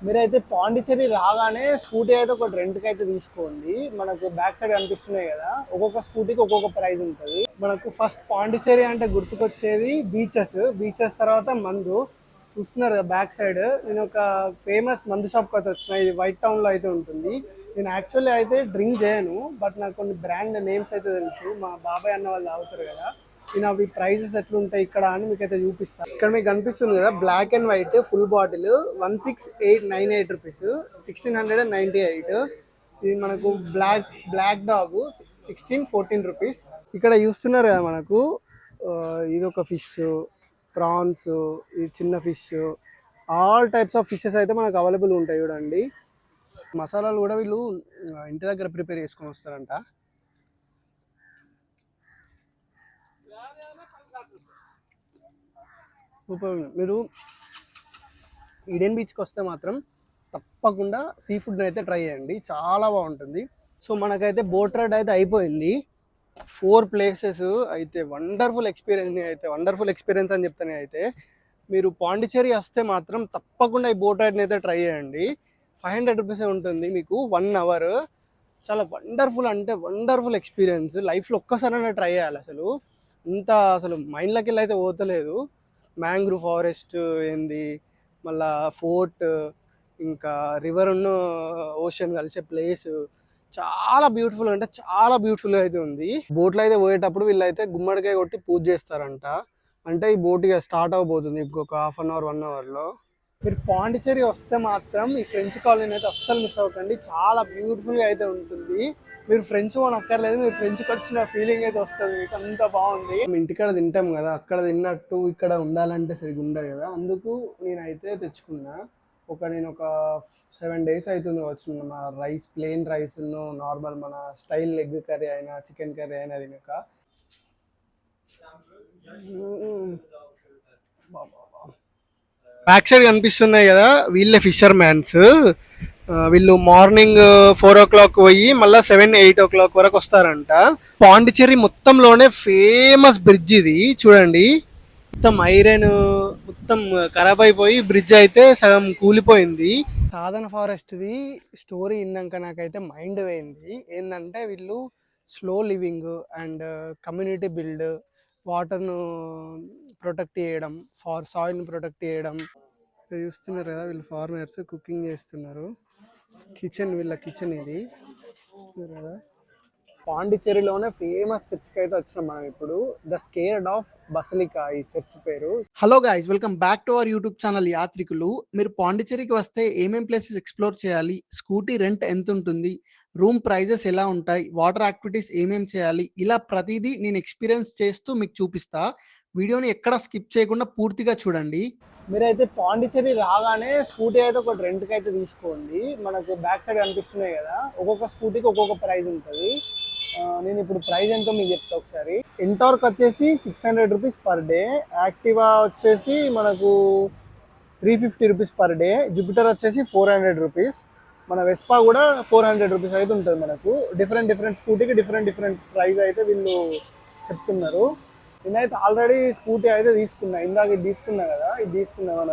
మీరైతే పాండిచ్చేరి రాగానే స్కూటీ అయితే ఒక రెంట్కి అయితే తీసుకోండి. మనకు బ్యాక్ సైడ్ కనిపిస్తున్నాయి కదా, ఒక్కొక్క స్కూటీకి ఒక్కొక్క ప్రైస్ ఉంటుంది. మనకు ఫస్ట్ పాండిచ్చేరి అంటే గుర్తుకొచ్చేది బీచెస్. బీచెస్ తర్వాత మందు. చూస్తున్నారు కదా బ్యాక్ సైడ్, నేను ఒక ఫేమస్ మందు షాప్కి అయితే వచ్చిన. ఇది వైట్ టౌన్లో అయితే ఉంటుంది. నేను యాక్చువల్లీ అయితే డ్రింక్ చేయను, బట్ నాకు కొన్ని బ్రాండ్ నేమ్స్ అయితే తెలుసు. మా బాబాయ్ అన్న వాళ్ళు తాగుతారు కదా, నేను అవి ప్రైజెస్ ఎట్లుంటాయి ఇక్కడ అని మీకు అయితే చూపిస్తాను. ఇక్కడ మీకు కనిపిస్తుంది కదా black and white full bottle 16898 rupees, 1698. ఇది మనకు బ్లాక్ డాగ్ 1614 రూపీస్. ఇక్కడ చూస్తున్నారు కదా మనకు ఇది ఒక ఫిష్, ప్రాన్స్, ఇది చిన్న fish, all types of fishes అయితే మనకు అవైలబుల్ ఉంటాయి చూడండి. మసాలాలు కూడా వీళ్ళు ఇంటి దగ్గర ప్రిపేర్ చేసుకొని వస్తారంట. సూపర్. మీరు ఈడెన్ బీచ్కి వస్తే మాత్రం తప్పకుండా సీ ఫుడ్ అయితే ట్రై చేయండి, చాలా బాగుంటుంది. సో మనకైతే బోట్ రైడ్ అయితే అయిపోయింది. 4 ప్లేసెస్ అయితే వండర్ఫుల్ ఎక్స్పీరియన్స్ అని చెప్తాను. అయితే మీరు పాండిచ్చేరి వస్తే మాత్రం తప్పకుండా ఈ బోట్ రైడ్ని అయితే ట్రై చేయండి. 500 రూపీస్ ఉంటుంది మీకు 1 అవర్. చాలా వండర్ఫుల్ ఎక్స్పీరియన్స్. లైఫ్లో ఒక్కసారైనా ట్రై చేయాలి. అసలు మైండ్లోకి వెళ్ళి అయితే పోతలేదు. మ్యాంగ్రూవ్ ఫారెస్ట్ ఏంది, మళ్ళా ఫోర్ట్, ఇంకా రివర్ ఉన్న ఓషన్ కలిసే ప్లేస్ చాలా బ్యూటిఫుల్, అంటే చాలా బ్యూటిఫుల్గా అయితే ఉంది. బోట్లో అయితే పోయేటప్పుడు వీళ్ళైతే గుమ్మడికాయ కొట్టి పూజ చేస్తారంట. అంటే ఈ బోట్ ఇక స్టార్ట్ అవబోతుంది ఇంకొక హాఫ్ అన్ అవర్ 1 అవర్లో. మీరు పాండిచ్చేరి వస్తే మాత్రం ఈ ఫ్రెంచ్ కాలనీ అయితే అస్సలు మిస్ అవ్వకండి, చాలా బ్యూటిఫుల్గా అయితే ఉంటుంది. మీరు ఫ్రెంచ్ ఓన్ అక్కర్లేదు, మీరు ఫ్రెంచ్కి వచ్చిన ఫీలింగ్ అయితే వస్తుంది మీకు, అంత బాగుంది. ఇంటికాడ తింటాం కదా, అక్కడ తిన్నట్టు ఇక్కడ ఉండాలంటే సరిగ్గా ఉండదు కదా, అందుకు నేనైతే తెచ్చుకున్నా. నేను ఒక 7 days అవుతుంది వచ్చిన మన రైస్, ప్లెయిన్ రైస్, నార్మల్ మన స్టైల్ ఎగ్ కర్రీ అయినా చికెన్ కర్రీ అయినా తినక. బ్యాక్ సైడ్ కనిపిస్తున్నాయి కదా, వీళ్ళే ఫిషర్ మ్యాన్స్. వీళ్ళు మార్నింగ్ 4 o'clock పోయి మళ్ళీ 7, 8 o'clock వరకు వస్తారంట. పాండిచ్చేరి మొత్తంలోనే ఫేమస్ బ్రిడ్జ్ ఇది చూడండి. మొత్తం ఐరన్ మొత్తం ఖరాబ్ అయిపోయి బ్రిడ్జ్ అయితే సగం కూలిపోయింది. సాధన ఫారెస్ట్ది స్టోరీ విన్నాక నాకైతే మైండ్ పోయింది. ఏంటంటే వీళ్ళు slow living and community build, వాటర్ను ప్రొటెక్ట్ చేయడం, సాయిల్ని ప్రొటెక్ట్ చేయడం. చూస్తున్నారు కదా వీళ్ళు ఫార్మర్స్ కుకింగ్ చేస్తున్నారు. వీళ్ళ కిచెన్ ఇది కదా. పాండిచ్చేరిలోనే ఫేమస్ చర్చ్కి అయితే వచ్చినాం మనం ఇప్పుడు, ద స్కేర్డ్ ఆఫ్ బసిలికా ఈ చర్చ్ పేరు. Hello guys, welcome back to our YouTube channel యాత్రికులు. మీరు పాండిచ్చేరికి వస్తే ఏమేం ప్లేసెస్ ఎక్స్ప్లోర్ చేయాలి, స్కూటీ రెంట్ ఎంత ఉంటుంది, రూమ్ ప్రైజెస్ ఎలా ఉంటాయి, వాటర్ యాక్టివిటీస్ ఏమేం చేయాలి, ఇలా ప్రతిదీ నేను ఎక్స్పీరియన్స్ చేస్తూ మీకు చూపిస్తా. వీడియోని ఎక్కడ స్కిప్ చేయకుండా పూర్తిగా చూడండి. మీరైతే పాండిచ్చేరి రాగానే స్కూటీ అయితే ఒక రెంట్కి అయితే తీసుకోండి. మనకు బ్యాక్ సైడ్ కనిపిస్తున్నాయి కదా, ఒక్కొక్క స్కూటీకి ఒక్కొక్క ప్రైస్ ఉంటుంది. నేను ఇప్పుడు ప్రైస్ ఎంతో మీకు చెప్తా ఒకసారి. ఎంటార్క్ వచ్చేసి 600 రూపీస్ పర్ డే, యాక్టివా వచ్చేసి మనకు 350 రూపీస్ పర్ డే, జూపిటర్ వచ్చేసి 400 రూపీస్, మన వెస్పా కూడా 400 రూపీస్ అయితే ఉంటుంది. మనకు డిఫరెంట్ స్కూటీకి డిఫరెంట్ ప్రైస్ అయితే వీళ్ళు చెప్తున్నారు. నేనైతే ఆల్రెడీ స్కూటీ అయితే తీసుకున్నా, ఇందాక ఇది తీసుకున్నా కదా, ఇది తీసుకున్నా మన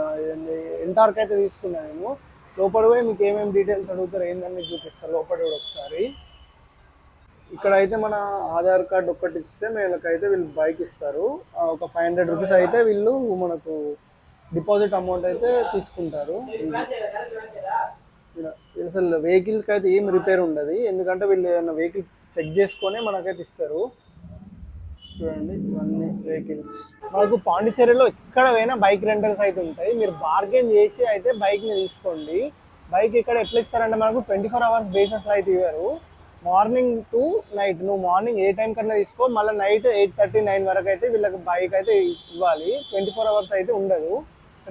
ఎంటార్క్ అయితే తీసుకున్నా నేను. లోపల పోయి మీకు ఏమేమి డీటెయిల్స్ అడుగుతారు ఏందని చూపిస్తారు లోపల కూడా ఒకసారి. ఇక్కడ అయితే మన ఆధార్ కార్డ్ ఒక్కటి ఇస్తే వీళ్ళకైతే వీళ్ళు బైక్ ఇస్తారు. ఒక 500 రూపీస్ అయితే వీళ్ళు మనకు డిపాజిట్ అమౌంట్ అయితే తీసుకుంటారు. అసలు వెహికల్కి అయితే ఏం రిపేర్ ఉండదు, ఎందుకంటే వీళ్ళు ఏమైనా వెహికల్ చెక్ చేసుకొని మనకైతే ఇస్తారు. చూడండి ఇవన్నీ వెహికల్స్. మనకు పాండిచ్చేరిలో ఎక్కడ పోయినా బైక్ రెంటల్స్ అయితే ఉంటాయి. మీరు బార్గెన్ చేసి అయితే బైక్ని తీసుకోండి. బైక్ ఇక్కడ ఎట్లా ఇస్తారంటే మనకు 24 hours బేసిస్లో అయితే ఇవ్వరు. మార్నింగ్ టు నైట్, నువ్వు మార్నింగ్ ఏ టైం కన్నా తీసుకో, మళ్ళీ నైట్ 8:30, 9 వరకు అయితే వీళ్ళకి బైక్ అయితే ఇవ్వాలి. 24 hours అయితే ఉండదు.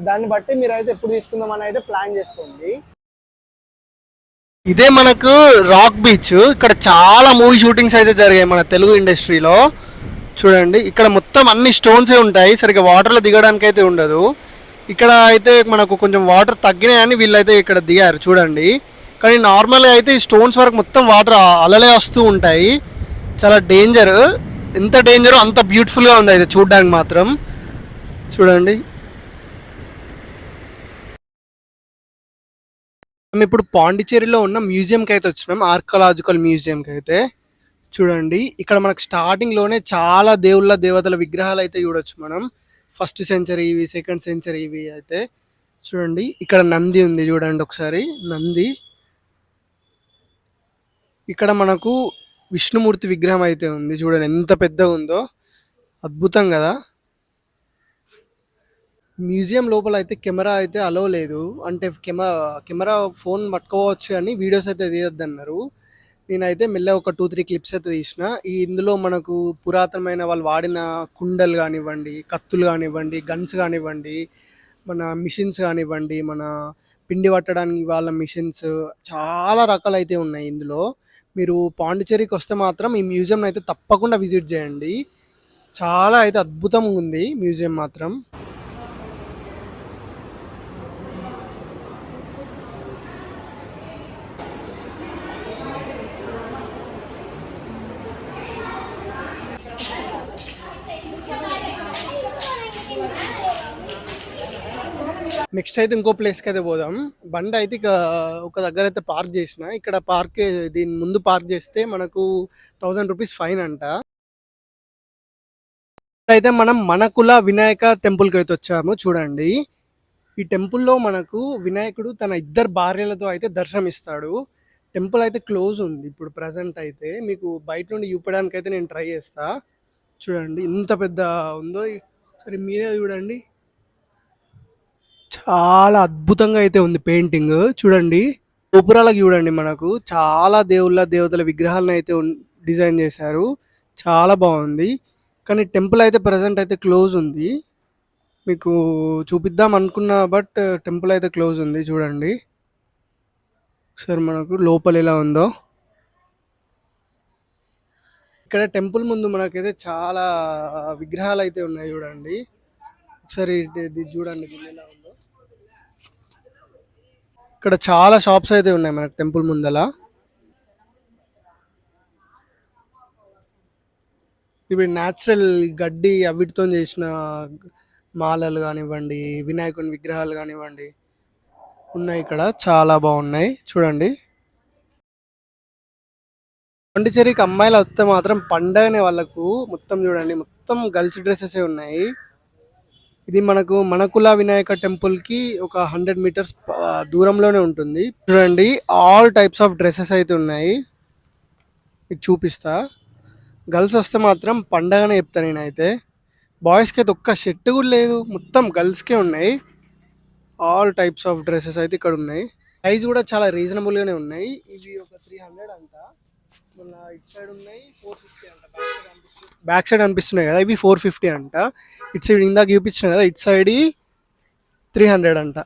దాన్ని బట్టి మీరు అయితే ఎప్పుడు తీసుకుందామని అయితే ప్లాన్ చేసుకోండి. ఇదే మనకు రాక్ బీచ్. ఇక్కడ చాలా మూవీ షూటింగ్స్ అయితే జరిగాయి మన తెలుగు ఇండస్ట్రీలో. చూడండి ఇక్కడ మొత్తం అన్ని స్టోన్సే ఉంటాయి, సరిగ్గా వాటర్లో దిగడానికి అయితే ఉండదు. ఇక్కడ అయితే మనకు కొంచెం వాటర్ తగ్గినాయని వీళ్ళైతే ఇక్కడ దిగారు చూడండి. కానీ నార్మల్గా అయితే ఈ స్టోన్స్ వరకు మొత్తం వాటర్ అలలే వస్తూ ఉంటాయి. చాలా డేంజర్, ఎంత డేంజరో అంత బ్యూటిఫుల్గా ఉంది అయితే చూడడానికి మాత్రం. చూడండి మేము ఇప్పుడు పాండిచ్చేరిలో ఉన్న మ్యూజియంకి అయితే వచ్చినాం, ఆర్కలాజికల్ మ్యూజియంకి అయితే. చూడండి ఇక్కడ మనకు స్టార్టింగ్ లోనే చాలా దేవుళ్ళ దేవతల విగ్రహాలు అయితే చూడొచ్చు మనం. ఫస్ట్ సెంచరీ ఇవి, సెకండ్ సెంచరీ ఇవి అయితే. చూడండి ఇక్కడ నంది ఉంది, చూడండి ఒకసారి నంది. ఇక్కడ మనకు విష్ణుమూర్తి విగ్రహం అయితే ఉంది, చూడండి ఎంత పెద్దగా ఉందో, అద్భుతం కదా. మ్యూజియం లోపల అయితే కెమెరా అయితే అలో లేదు, అంటే కెమెరా ఫోన్ పట్టుకోవచ్చు కానీ వీడియోస్ అయితే తీయొద్దన్నారు. నేనైతే మెల్లగా ఒక 2, 3 క్లిప్స్ అయితే తీసిన. ఇందులో మనకు పురాతనమైన వాళ్ళు వాడిన కుండలు కానివ్వండి, కత్తులు కానివ్వండి, గన్స్ కానివ్వండి, మన మిషన్స్ కానివ్వండి, మన పిండి పట్టడానికి వాళ్ళ మిషన్స్, చాలా రకాలైతే ఉన్నాయి ఇందులో. మీరు పాండిచ్చేరికి వస్తే మాత్రం ఈ మ్యూజియం అయితే తప్పకుండా విజిట్ చేయండి. చాలా అయితే అద్భుతంగా ఉంది మ్యూజియం మాత్రం. నెక్స్ట్ అయితే ఇంకో ప్లేస్కి అయితే పోదాం. బండి అయితే ఇక ఒక దగ్గర అయితే పార్క్ చేసిన. ఇక్కడ దీని ముందు పార్క్ చేస్తే మనకు 1000 రూపీస్ ఫైన్ అంట. అయితే మనం మనకుల వినాయక టెంపుల్కి అయితే వచ్చాము. చూడండి ఈ టెంపుల్లో మనకు వినాయకుడు తన ఇద్దరు భార్యలతో అయితే దర్శనం ఇస్తాడు. టెంపుల్ అయితే క్లోజ్ ఉంది ఇప్పుడు ప్రజెంట్ అయితే. మీకు బయట నుండి చూపడానికి అయితే నేను ట్రై చేస్తా. చూడండి ఎంత పెద్ద ఉందో, సరే మీరే చూడండి. చాలా అద్భుతంగా అయితే ఉంది పెయింటింగ్. చూడండి గోపురాలకు చూడండి, మనకు చాలా దేవతల విగ్రహాలను అయితే డిజైన్ చేశారు. చాలా బాగుంది. కానీ టెంపుల్ అయితే ప్రజెంట్ అయితే క్లోజ్ ఉంది. మీకు చూపిద్దాం అనుకున్నా బట్ టెంపుల్ అయితే క్లోజ్ ఉంది. చూడండి ఒకసారి మనకు లోపల ఎలా ఉందో. ఇక్కడ టెంపుల్ ముందు మనకైతే చాలా విగ్రహాలు అయితే ఉన్నాయి. చూడండి ఒకసారి ఇది చూడండి ఎలా ఉందో. ఇక్కడ చాలా షాప్స్ అయితే ఉన్నాయి మనకు టెంపుల్ ముందల. ఇప్పుడు న్యాచురల్ గడ్డి అవిటితో చేసిన మాలలు కానివ్వండి, వినాయకుని విగ్రహాలు కానివ్వండి ఉన్నాయి ఇక్కడ, చాలా బాగున్నాయి. చూడండి పాండిచ్చేరికి అమ్మాయిలు వస్తే మాత్రం పండగనే వాళ్ళకు మొత్తం. చూడండి మొత్తం గర్ల్స్ డ్రెస్సెస్ ఉన్నాయి. ఇది మనకు మనకుల వినాయక టెంపుల్ కి ఒక 100 మీటర్స్ దూరంలోనే ఉంటుంది. చూడండి ఆల్ టైప్స్ ఆఫ్ డ్రెస్సెస్ అయితే ఉన్నాయి, మీకు చూపిస్తా. గర్ల్స్ వస్తే మాత్రం పండగనే చెప్తా నేనైతే. బాయ్స్కి అయితే ఒక్క షర్ట్ కూడా లేదు, మొత్తం గర్ల్స్కే ఉన్నాయి. ఆల్ టైప్స్ ఆఫ్ డ్రెస్సెస్ అయితే ఇక్కడ ఉన్నాయి. ప్రైస్ కూడా చాలా రీజనబుల్గానే ఉన్నాయి. ఇవి ఒక 300 అంట. మన ఇటు సైడ్ ఉన్నాయి 450 అంట. బ్యాక్ సైడ్ అనిపిస్తున్నాయి కదా, ఇవి 450 అంట. ఇటు సైడ్ ఇందాక చూపించిన కదా, ఇటు సైడ్ 300 అంట.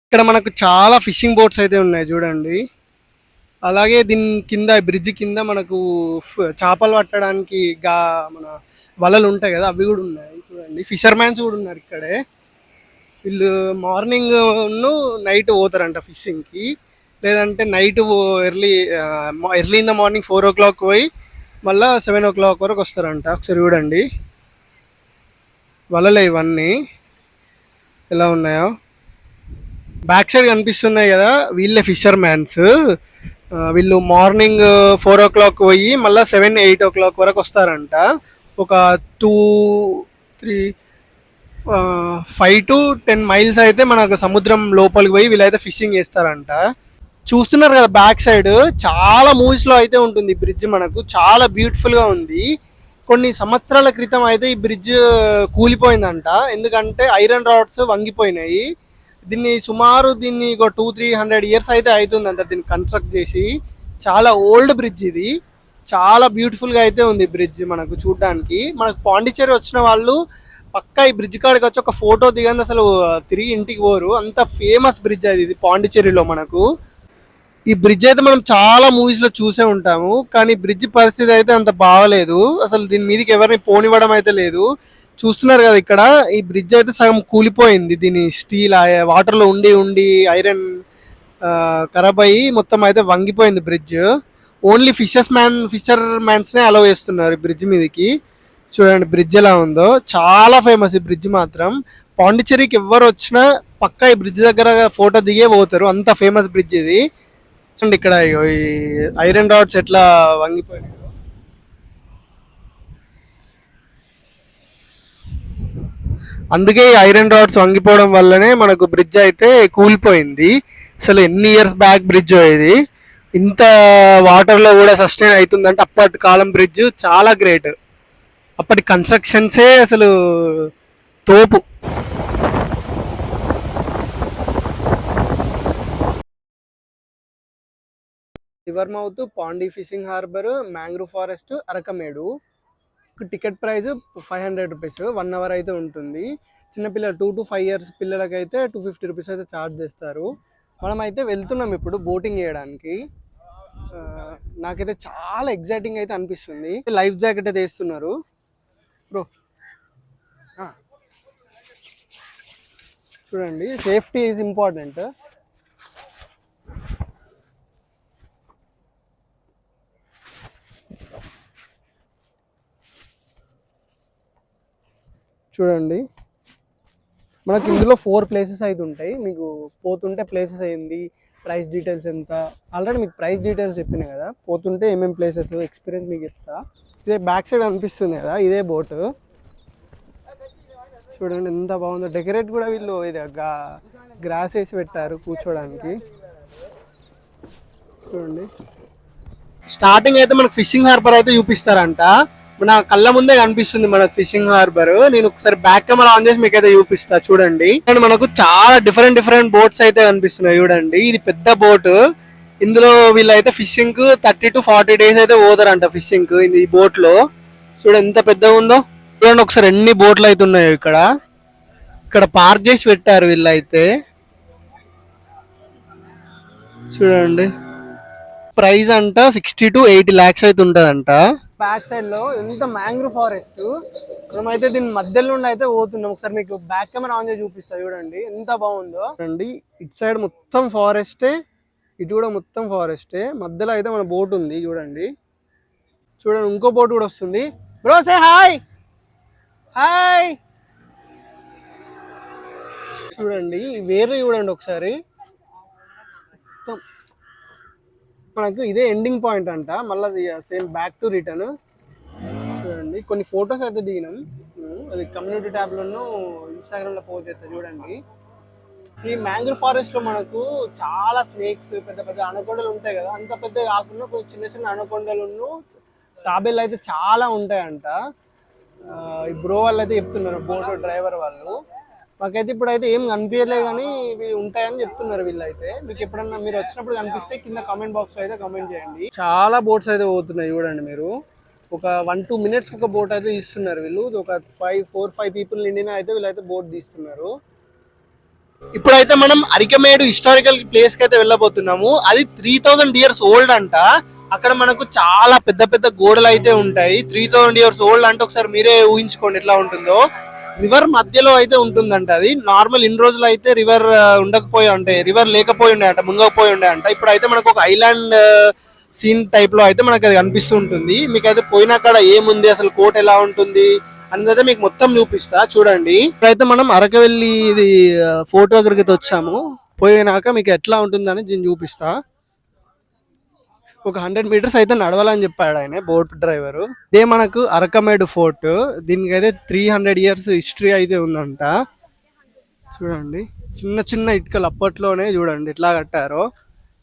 ఇక్కడ మనకు చాలా ఫిషింగ్ బోట్స్ అయితే ఉన్నాయి చూడండి. అలాగే దీని కింద బ్రిడ్జ్ కింద మనకు చేపలు పట్టడానికి మన వలలు ఉంటాయి కదా, అవి కూడా ఉన్నాయి. చూడండి ఫిషర్ మ్యాన్స్ కూడా ఉన్నారు ఇక్కడే. వీళ్ళు మార్నింగ్ నైట్ పోతారంట ఫిషింగ్కి, లేదంటే night early in the morning 4 o'clock పోయి మళ్ళీ 7 o'clock వరకు వస్తారంట. ఒకసారి చూడండి వలలే ఇవన్నీ ఎలా ఉన్నాయో. బ్యాక్ సైడ్ కనిపిస్తున్నాయి కదా, వీళ్ళే ఫిషర్ మ్యాన్స్. వీళ్ళు మార్నింగ్ 4 o'clock పోయి మళ్ళీ 7, 8 o'clock వరకు వస్తారంట. ఒక 5 to 10 miles అయితే మనకు సముద్రం లోపలికి పోయి వీళ్ళైతే ఫిషింగ్ చేస్తారంట. చూస్తున్నారు కదా బ్యాక్ సైడ్, చాలా మూవీస్ లో అయితే ఉంటుంది ఈ బ్రిడ్జ్. మనకు చాలా బ్యూటిఫుల్ గా ఉంది. కొన్ని సంవత్సరాల క్రితం అయితే ఈ బ్రిడ్జ్ కూలిపోయిందంట, ఎందుకంటే ఐరన్ రాడ్స్ వంగిపోయినాయి. దీన్ని ఒక 200-300 years అయితే అవుతుందంట దీన్ని కన్స్ట్రక్ట్ చేసి. చాలా ఓల్డ్ బ్రిడ్జ్ ఇది, చాలా బ్యూటిఫుల్ గా అయితే ఉంది బ్రిడ్జ్ మనకు చూడడానికి. మనకు పాండిచ్చేరి వచ్చిన వాళ్ళు పక్కా ఈ బ్రిడ్జ్ కాడికి వచ్చి ఒక ఫోటో దిగంది అసలు తిరిగి ఇంటికి పోరు, అంత ఫేమస్ బ్రిడ్జ్ అది ఇది పాండిచ్చేరిలో మనకు. ఈ బ్రిడ్జ్ అయితే మనం చాలా మూవీస్ లో చూసే ఉంటాము, కానీ బ్రిడ్జ్ పరిస్థితి అయితే అంత బాగలేదు. అసలు దీని మీదకి ఎవరిని పోనివ్వడం అయితే లేదు. చూస్తున్నారు కదా ఇక్కడ ఈ బ్రిడ్జ్ అయితే సగం కూలిపోయింది. దీని స్టీల్ వాటర్ లో ఉండి ఉండి ఐరన్ ఖరాబ్ అయ్యి మొత్తం అయితే వంగిపోయింది బ్రిడ్జ్. ఓన్లీ ఫిషర్ మ్యాన్స్ నే అలౌ చేస్తున్నారు ఈ బ్రిడ్జ్ మీదకి. చూడండి బ్రిడ్జ్ ఎలా ఉందో, చాలా ఫేమస్ ఈ బ్రిడ్జ్ మాత్రం. పాండిచ్చేరికి ఎవరు వచ్చినా పక్కా ఈ బ్రిడ్జ్ దగ్గర ఫోటో దిగే పోతారు, అంత ఫేమస్ బ్రిడ్జ్ ఇది. చూడండి ఇక్కడ ఈ ఐరన్ రాడ్స్ ఎట్లా వంగిపోయాయి. అందుకే ఈ ఐరన్ రాడ్స్ వంగిపోవడం వల్లనే మనకు బ్రిడ్జ్ అయితే కూలిపోయింది. అసలు ఎన్ని ఇయర్స్ బ్యాక్ బ్రిడ్జ్ ఇది, ఇంత వాటర్ లో కూడా సస్టైన్ అవుతుందంటే అప్పటి కాలం బ్రిడ్జ్ చాలా గ్రేట్. అప్పటి కన్స్ట్రక్షన్సే అసలు తోపు. River mouth, Pondy fishing harbour, mangrove forest, Arikamedu. Ticket price 500 rupees, 1 hour అయితే ఉంటుంది. చిన్నపిల్లలు 2 to 5 years పిల్లలకైతే 250 రూపీస్ అయితే ఛార్జ్ చేస్తారు. మనం అయితే వెళ్తున్నాం ఇప్పుడు బోటింగ్ చేయడానికి. నాకైతే చాలా ఎగ్జైటింగ్ అయితే అనిపిస్తుంది. లైఫ్ జాకెట్ అయితే వేస్తున్నారు బ్రో. చూడండి, సేఫ్టీ ఈజ్ ఇంపార్టెంట్. చూడండి, మనకి ఇందులో 4 ప్లేసెస్ అయితే ఉంటాయి. మీకు పోతుంటే ప్లేసెస్ అయింది, ప్రైస్ డీటెయిల్స్ ఎంత, ఆల్రెడీ మీకు ప్రైస్ డీటెయిల్స్ చెప్పినాయి కదా. పోతుంటే ఏమేమి ప్లేసెస్ ఎక్స్పీరియన్స్ మీకు ఇస్తా. ఇదే బ్యాక్ సైడ్ అనిపిస్తుంది కదా, ఇదే బోట్. చూడండి ఎంత బాగుందో. డెకరేట్ కూడా వీళ్ళు ఇది గ్రాస్ వేసి పెట్టారు కూర్చోడానికి. చూడండి, స్టార్టింగ్ అయితే మనకు ఫిషింగ్ హార్బర్ అయితే చూపిస్తారంట. నా కళ్ళ ముందే కనిపిస్తుంది మనకు ఫిషింగ్ హార్బర్. నేను ఒకసారి బ్యాక్ కెమెరా ఆన్ చేసి మీకు అయితే చూపిస్తా. చూడండి, అండ్ మనకు చాలా డిఫరెంట్ బోట్స్ అయితే కనిపిస్తున్నాయి. చూడండి, ఇది పెద్ద బోట్. ఇందులో వీళ్ళైతే ఫిషింగ్ కు 30 to 40 days అయితే పోతారంట ఫిషింగ్ కు ఈ బోట్ లో. చూడండి ఎంత పెద్దగా ఉందో. చూడండి ఒకసారి ఎన్ని బోట్లు అయితే ఉన్నాయో ఇక్కడ. ఇక్కడ పార్క్ చేసి పెట్టారు వీళ్ళైతే. చూడండి, ప్రైస్ అంట 60 to 80 lakhs అయితే ఉంటదంట. బ్యాక్ సైడ్ లో ఎంత మ్యాంగ్రూవ్ ఫారెస్ట్. మనమైతే దీని మధ్యలో నుండి అయితే పోతున్నాం. ఒకసారి మీకు బ్యాక్ కెమెరా ఆన్ చేసి చూపిస్తా. చూడండి ఎంత బాగుందో. చూడండి, ఇటు సైడ్ మొత్తం ఫారెస్టే, ఇటు కూడా మొత్తం ఫారెస్టే. మధ్యలో అయితే మన బోట్ ఉంది. చూడండి, చూడండి ఇంకో బోట్ కూడా వస్తుంది. Bro say hi. హాయ్. చూడండి వేరే చూడండి ఒకసారి. మొత్తం మనకు ఇదే ఎండింగ్ పాయింట్ అంట. మళ్ళీ సేమ్ బ్యాక్ టు రిటర్న్. చూడండి, కొన్ని ఫొటోస్ అయితే దిగినాం. అది కమ్యూనిటీ ట్యాబ్ లోను ఇన్స్టాగ్రామ్ లో పోస్ట్ చేస్తా. చూడండి, ఈ మ్యాంగ్రూవ్ ఫారెస్ట్ లో మనకు చాలా స్నేక్స్, పెద్ద పెద్ద అనకొండలు ఉంటాయి కదా. అంత పెద్ద కాకుండా కొంచెం చిన్న చిన్న అనకొండలు, తాబేళ్ళు అయితే చాలా ఉంటాయంట. ఈ బ్రో వాళ్ళు అయితే చెప్తున్నారు, బోట్ డ్రైవర్ వాళ్ళు. మాకైతే ఇప్పుడైతే ఏం కనిపించలే కానీ ఇవి ఉంటాయని చెప్తున్నారు వీళ్ళైతే. మీకు ఎప్పుడన్నా మీరు వచ్చినప్పుడు కనిపిస్తే కింద కామెంట్ బాక్స్ లో అయితే కామెంట్ చేయండి. చాలా బోట్స్ అయితే పోతున్నాయి. చూడండి మీరు, ఒక 1-2 minutes ఒక బోట్ అయితే తీస్తున్నారు వీళ్ళు. ఒక 4-5 people నిండిన అయితే వీళ్ళైతే బోట్ తీస్తున్నారు. ఇప్పుడైతే మనం అరికమేడు హిస్టారికల్ ప్లేస్ కి అయితే వెళ్ళబోతున్నాము. అది 3000 years ఓల్డ్ అంట. అక్కడ మనకు చాలా పెద్ద పెద్ద గోడలు అయితే ఉంటాయి. 3000 years ఓల్డ్ అంటే ఒకసారి మీరే ఊహించుకోండి ఎట్లా ఉంటుందో. రివర్ మధ్యలో అయితే ఉంటుందంట. అది నార్మల్ ఇన్ని రోజులు అయితే రివర్ ఉండకపోయి అంటే రివర్ లేకపోయి ఉండే అంట, ముంగకపోయి ఉండే అంట. ఇప్పుడు అయితే మనకు ఒక ఐలాండ్ సీన్ టైప్ లో అయితే మనకు అది కనిపిస్తూ ఉంటుంది. మీకు అయితే పోయినాక ఏముంది, అసలు కోట ఎలా ఉంటుంది అనేది మీకు మొత్తం చూపిస్తా. చూడండి, ఇప్పుడైతే మనం అరకవెల్లి ఇది ఫోటో దగ్గరికి వచ్చాము. పోయినాక మీకు ఎట్లా ఉంటుందని దీన్ని చూపిస్తా. ఒక 100 meters అయితే నడవాలని చెప్పాడు ఆయన బోట్ డ్రైవరు. ఇదే మనకు అరకమేడు ఫోర్ట్. దీనికైతే 300 years హిస్టరీ అయితే ఉందంట. చూడండి, చిన్న చిన్న ఇటుకలు అప్పట్లోనే చూడండి ఎట్లా కట్టారో.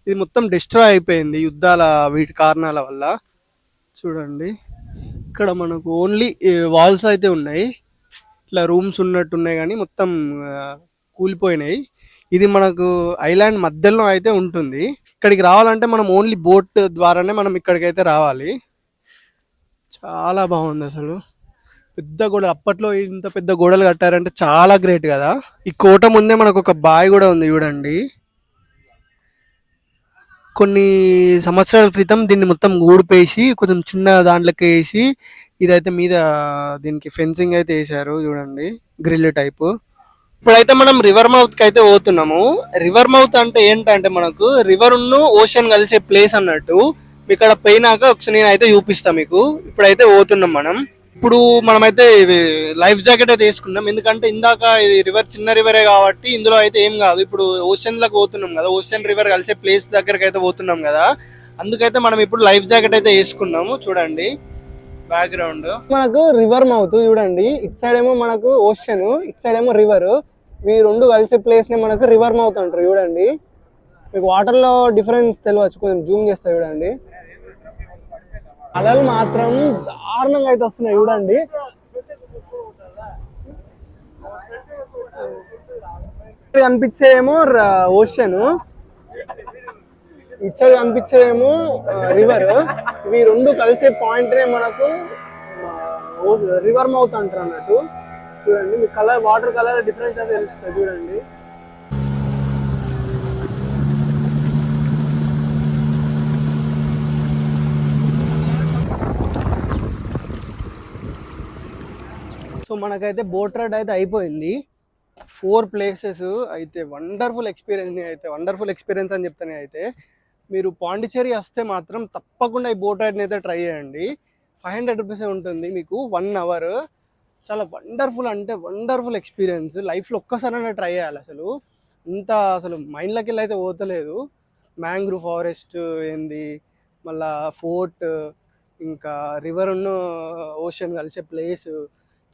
ఇది మొత్తం డిస్ట్రాయ్ అయిపోయింది యుద్ధాల వీటి కారణాల వల్ల. చూడండి, ఇక్కడ మనకు ఓన్లీ వాల్స్ అయితే ఉన్నాయి, ఇట్లా రూమ్స్ ఉన్నట్టు ఉన్నాయి కానీ మొత్తం కూలిపోయినాయి. ఇది మనకు ఐలాండ్ మధ్యలో అయితే ఉంటుంది. ఇక్కడికి రావాలంటే మనం ఓన్లీ బోట్ ద్వారానే మనం ఇక్కడికైతే రావాలి. చాలా బాగుంది అసలు. పెద్ద గోడలు, అప్పట్లో ఇంత పెద్ద గోడలు కట్టారంటే చాలా గ్రేట్ కదా. ఈ కోట ముందే మనకు ఒక బావి కూడా ఉంది. చూడండి, కొన్ని సంవత్సరాల క్రితం దీన్ని మొత్తం ఊడిపేసి కొంచెం చిన్న దాంట్లోకి వేసి ఇదైతే మీద దీనికి ఫెన్సింగ్ అయితే వేసారు. చూడండి, గ్రిల్ టైప్. ఇప్పుడైతే మనం రివర్ మౌత్ కి అయితే పోతున్నాము. రివర్ మౌత్ అంటే ఏంటంటే మనకు రివర్ ను ఓషన్ కలిసే ప్లేస్ అన్నట్టు. ఇక్కడ పోయినాక ఒకసారి నేను అయితే చూపిస్తా మీకు. ఇప్పుడైతే పోతున్నాం మనం. ఇప్పుడు మనమైతే ఇవి లైఫ్ జాకెట్ అయితే వేసుకున్నాం, ఎందుకంటే ఇందాక ఇది రివర్ చిన్న రివరే కాబట్టి ఇందులో అయితే ఏం కాదు. ఇప్పుడు ఓషన్ లకు పోతున్నాం కదా, ఓషన్ రివర్ కలిసే ప్లేస్ దగ్గరికి అయితే పోతున్నాం కదా, అందుకైతే మనం ఇప్పుడు లైఫ్ జాకెట్ అయితే వేసుకున్నాము. చూడండి బ్యాక్గ్రౌండ్ మనకు రివర్ మౌత్ చూడండి, ఇటు సైడ్ ఏమో మనకు ఓషన్, ఇటు సైడ్ ఏమో రివర్. ఈ రెండు కలిసే ప్లేస్ ని మనకు రివర్ మౌత్ అంటారు. చూడండి మీకు వాటర్ లో డిఫరెన్స్ తెలియచ్చు, కొంచెం జూమ్ చేస్తా చూడండి. అలలు మాత్రం దారుణంగా అయితే వస్తున్నాయి చూడండి. కనిపించేమో ఓషన్, ఇచ్చే కనిపించేమో రివర్. ఇవి రెండు కలిసే పాయింట్ మనకు రివర్ మౌత్ అంటారు అన్నట్టు. చూడండి మీ కలర్, వాటర్ కలర్ డిఫరెన్స్ అయితే తెలుస్తుంది చూడండి. సో మనకైతే బోట్ రైడ్ అయితే అయిపోయింది. 4 ప్లేసెస్ అయితే వండర్ఫుల్ ఎక్స్పీరియన్స్ అని చెప్తాను. అయితే మీరు పాండిచ్చేరి వస్తే మాత్రం తప్పకుండా ఈ బోట్ రైడ్ని అయితే ట్రై చేయండి. 500 రూపీస్ ఉంటుంది మీకు 1 అవర్. చాలా వండర్ఫుల్ అంటే వండర్ఫుల్ ఎక్స్పీరియన్స్. లైఫ్లో ఒక్కసారైనా ట్రై చేయాలి. అసలు మైండ్లోకి వెళ్ళి అయితే పోతలేదు. మ్యాంగ్రూవ్ ఫారెస్ట్ ఏంది, మళ్ళా ఫోర్ట్, ఇంకా రివర్ ఉన్న ఓషన్ కలిసే ప్లేస్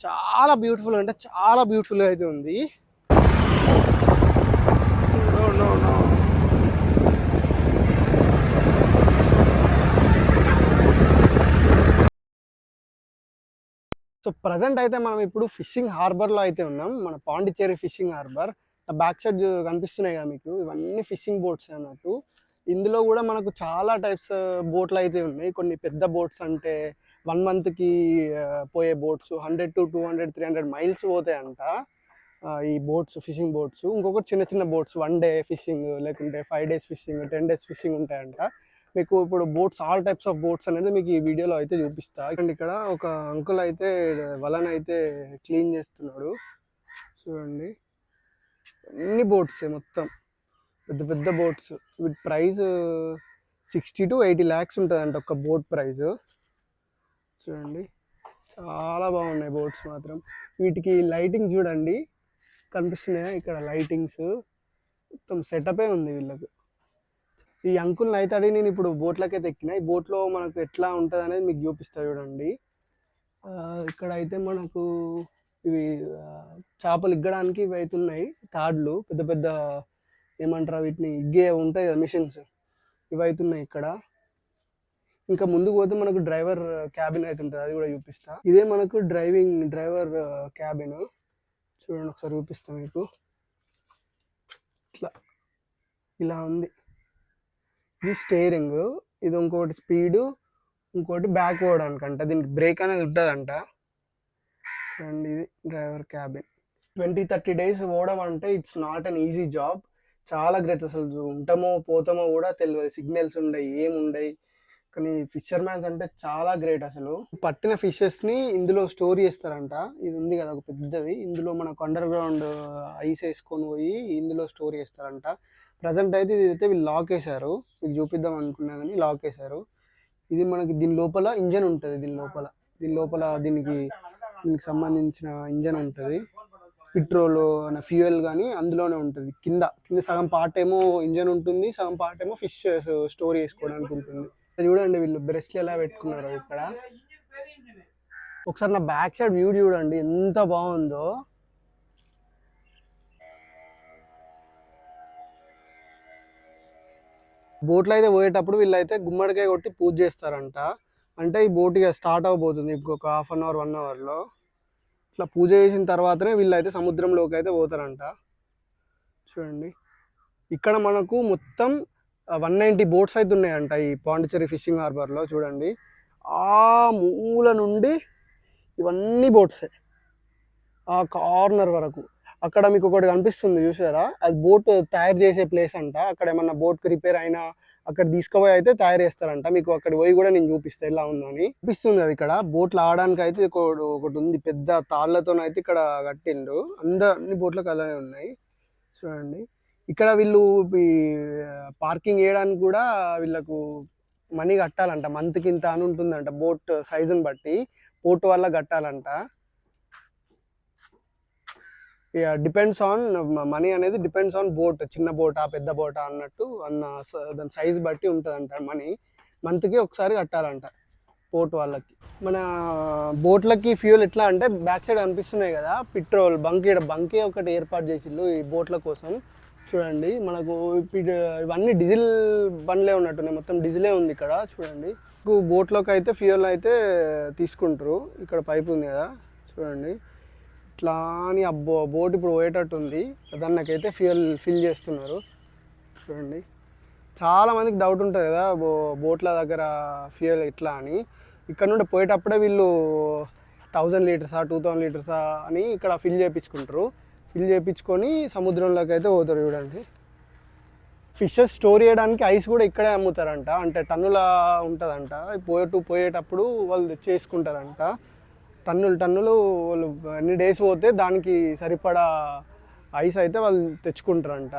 చాలా బ్యూటిఫుల్ అంటే చాలా బ్యూటిఫుల్గా అయితే ఉంది. సో ప్రజెంట్ అయితే మనం ఇప్పుడు ఫిషింగ్ హార్బర్లో అయితే ఉన్నాం, మన Pondicherry fishing harbour. Back side కనిపిస్తున్నాయి కదా మీకు, ఇవన్నీ ఫిషింగ్ బోట్స్ అన్నట్టు. ఇందులో కూడా మనకు చాలా టైప్స్ బోట్లు అయితే ఉన్నాయి. కొన్ని పెద్ద బోట్స్ అంటే 1 మంత్కి పోయే బోట్స్ 100 to 200 300 మైల్స్ పోతాయంట ఈ బోట్స్, ఫిషింగ్ బోట్స్. ఇంకొకటి చిన్న చిన్న బోట్స్ 1 డే ఫిషింగ్, లేకుంటే 5 days ఫిషింగ్, 10 days ఫిషింగ్ ఉంటాయంట. మీకు ఇప్పుడు boats, all types of boats అనేది మీకు ఈ వీడియోలో అయితే చూపిస్తా. అండ్ ఇక్కడ ఒక అంకుల్ అయితే వలను అయితే క్లీన్ చేస్తున్నాడు. చూడండి అన్ని బోట్స్ మొత్తం పెద్ద పెద్ద బోట్స్. వీటి ప్రైస్ 60 to 80 lakhs ఉంటుందంట ఒక బోట్ ప్రైస్. చూడండి చాలా బాగున్నాయి బోట్స్ మాత్రం. వీటికి లైటింగ్ చూడండి కనిపిస్తున్నాయా, ఇక్కడ లైటింగ్స్ మొత్తం సెటపే ఉంది వీళ్ళకు. ఈ అంకుల్ని అయితే అడిగి నేను ఇప్పుడు బోట్లకి అయితే ఎక్కిన. ఈ బోట్లో మనకు ఎట్లా ఉంటుంది అనేది మీకు చూపిస్తా చూడండి. ఇక్కడ అయితే మనకు ఇవి చేపలు ఇగ్గడానికి ఇవి అయితే ఉన్నాయి, తాడ్లు పెద్ద పెద్ద, ఏమంటారు వీటిని, ఇగ్గే ఉంటాయి కదా మిషన్స్, ఇవి అవుతున్నాయి ఇక్కడ. ఇంకా ముందుకు పోతే మనకు డ్రైవర్ క్యాబిన్ అయితే ఉంటుంది, అది కూడా చూపిస్తా. ఇదే మనకు డ్రైవర్ క్యాబిన్. చూడండి ఒకసారి చూపిస్తా మీకు. ఇట్లా ఇలా ఉంది. ఇది స్టీరింగ్, ఇది ఇంకోటి స్పీడు, ఇంకోటి బ్యాక్ పోవడానికంట. దీనికి బ్రేక్ అనేది ఉంటుందంట. అండ్ ఇది డ్రైవర్ క్యాబిన్. 20-30 days పోవడం అంటే it's not an easy job. చాలా గ్రేట్. అసలు ఉంటామో పోతామో కూడా తెలియదు, సిగ్నల్స్ ఉండయి, ఏముండయి. కానీ ఫిషర్ మ్యాన్స్ అంటే చాలా గ్రేట్. అసలు పట్టిన ఫిషెస్ని ఇందులో స్టోర్ చేస్తారంట. ఇది ఉంది కదా ఒక పెద్దది, ఇందులో మనకు అండర్ గ్రౌండ్ ఐస్ వేసుకొని పోయి ఇందులో స్టోర్ చేస్తారంట. ప్రజెంట్ అయితే ఇది అయితే వీళ్ళు లాక్ వేశారు, మీకు చూపిద్దాం అనుకున్నా కానీ లాక్ వేశారు. ఇది మనకి దీని లోపల ఇంజన్ ఉంటుంది, దీనికి సంబంధించిన ఇంజన్ ఉంటుంది. పెట్రోల్ ఫ్యూయల్ కానీ అందులోనే ఉంటుంది. కింద సగం పార్ట్ ఏమో ఇంజన్ ఉంటుంది, సగం పార్ట్ ఏమో ఫిష్ స్టోర్ చేసుకోవడానికి ఉంటుంది. చూడండి వీళ్ళు బ్రెస్ట్లు ఎలా పెట్టుకున్నారు ఇక్కడ. ఒకసారి నా బ్యాక్ సైడ్ వ్యూ చూడండి ఎంత బాగుందో. బోట్లో అయితే పోయేటప్పుడు వీళ్ళైతే గుమ్మడికాయ కొట్టి పూజ చేస్తారంట. అంటే ఈ బోట్ ఇక స్టార్ట్ అవబోతుంది ఇంకొక 1/2 hour 1 hourలో. ఇట్లా పూజ చేసిన తర్వాతనే వీళ్ళైతే సముద్రంలోకి అయితే పోతారంట. చూడండి ఇక్కడ మనకు మొత్తం 190 బోట్స్ అయితే ఉన్నాయంట ఈ పాండిచ్చేరి ఫిషింగ్ హార్బర్లో. చూడండి ఆ మూల నుండి ఇవన్నీ బోట్సే, ఆ కార్నర్ వరకు. అక్కడ మీకు ఒకటి కనిపిస్తుంది చూసారా, అది బోట్ తయారు చేసే ప్లేస్ అంట. అక్కడ ఏమన్నా బోట్కి రిపేర్ అయినా అక్కడ తీసుకుపోయి అయితే తయారు చేస్తారంట. మీకు అక్కడ పోయి కూడా నేను చూపిస్తా ఎలా ఉందని. చూపిస్తుంది అది. ఇక్కడ బోట్లు ఆడడానికి అయితే ఒకటి ఉంది, పెద్ద తాళ్లతోనైతే ఇక్కడ కట్టిండ్రు. అన్ని బోట్లకు అలానే ఉన్నాయి. చూడండి ఇక్కడ వీళ్ళు పార్కింగ్ చేయడానికి కూడా వీళ్ళకు మనీ కట్టాలంట, మంత్కి ఇంత అని ఉంటుందంట బోట్ సైజుని బట్టి. పోర్ట్ వల్ల కట్టాలంట. డిపెండ్స్ ఆన్ మనీ అనేది డిపెండ్స్ ఆన్ బోట్, చిన్న బోటా పెద్ద బోటా అన్నట్టు దాని సైజ్ బట్టి ఉంటుందంట మనీ. మంత్కి ఒకసారి కట్టాలంట పోర్ట్ వాళ్ళకి. మన బోట్లకి ఫ్యూయల్ ఎట్లా అంటే బ్యాక్ సైడ్ కనిపిస్తున్నాయి కదా పెట్రోల్ బంకి ఒకటి ఏర్పాటు చేసిళ్ళు ఈ బోట్ల కోసం. చూడండి మనకు ఇవన్నీ డీజిల్ బండ్లే ఉన్నట్టున్నాయి, మొత్తం డీజిలే ఉంది ఇక్కడ. చూడండి బోట్లోకి అయితే ఫ్యూయల్ అయితే తీసుకుంటారు. ఇక్కడ పైప్ ఉంది కదా చూడండి, ఇట్లా అని బోట్ ఇప్పుడు పోయేటట్టు ఉంది, దానికైతే ఫ్యూయల్ ఫిల్ చేస్తున్నారు. చూడండి చాలా మందికి డౌట్ ఉంటుంది కదా బోట్ల దగ్గర ఫ్యూయల్ ఎట్లా అని. ఇక్కడ నుండి పోయేటప్పుడే వీళ్ళు 1000 లీటర్సా 2000 లీటర్సా అని ఇక్కడ ఫిల్ చేయించుకుంటారు. ఫిల్ చేయించుకొని సముద్రంలోకి అయితే పోతారు. చూడండి ఫిషెస్ స్టోర్ చేయడానికి ఐస్ కూడా ఇక్కడే అమ్ముతారంట, అంటే టన్నుల ఉంటుందంట. పోయేటప్పుడు వాళ్ళు చేసుకుంటారంట, టన్నులు వాళ్ళు ఎన్ని డేస్ పోతే దానికి సరిపడా ఐస్ అయితే వాళ్ళు తెచ్చుకుంటారంట.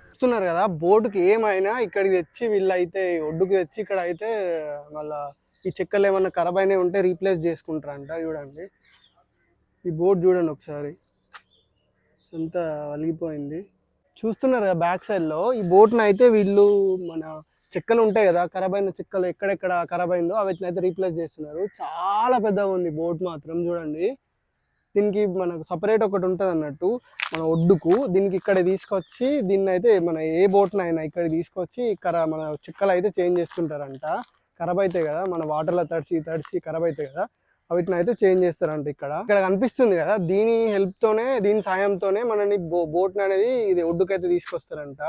చూస్తున్నారు కదా బోటుకి ఏమైనా ఇక్కడికి తెచ్చి వీళ్ళైతే ఒడ్డుకి తెచ్చి ఇక్కడ అయితే మళ్ళీ ఈ చెక్కలు ఏమన్నా ఖరాబ్ అయినవి ఉంటే రీప్లేస్ చేసుకుంటారంట. చూడండి ఈ బోట్ చూడండి ఒకసారి ఎంత వలిగిపోయింది. చూస్తున్నారు కదా బ్యాక్ సైడ్లో ఈ బోట్ని అయితే వీళ్ళు మన చెక్కలు ఉంటాయి కదా ఖరాబ్ అయిన చెక్కలు ఎక్కడెక్కడ ఖరాబ్ అయిందో వీటిని అయితే రీప్లేస్ చేస్తున్నారు. చాలా పెద్దగా ఉంది బోట్ మాత్రం. చూడండి దీనికి మనకు సపరేట్ ఒకటి ఉంటుంది అన్నట్టు మన ఒడ్డుకు, దీనికి ఇక్కడ తీసుకొచ్చి దీన్ని అయితే మన ఏ బోట్నైనా ఇక్కడ తీసుకొచ్చి మన చెక్కలు అయితే చేంజ్ చేస్తుంటారంట. ఖరాబ్ అవుతాయి కదా మన వాటర్లో తడిసి ఖరాబ్ అవుతాయి కదా, వీటిని అయితే చేంజ్ చేస్తారంట. ఇక్కడ కనిపిస్తుంది కదా దీని హెల్ప్తోనే దీని సాయంతోనే మనని బోట్ని అనేది ఇది ఒడ్డుకైతే తీసుకొస్తారంట.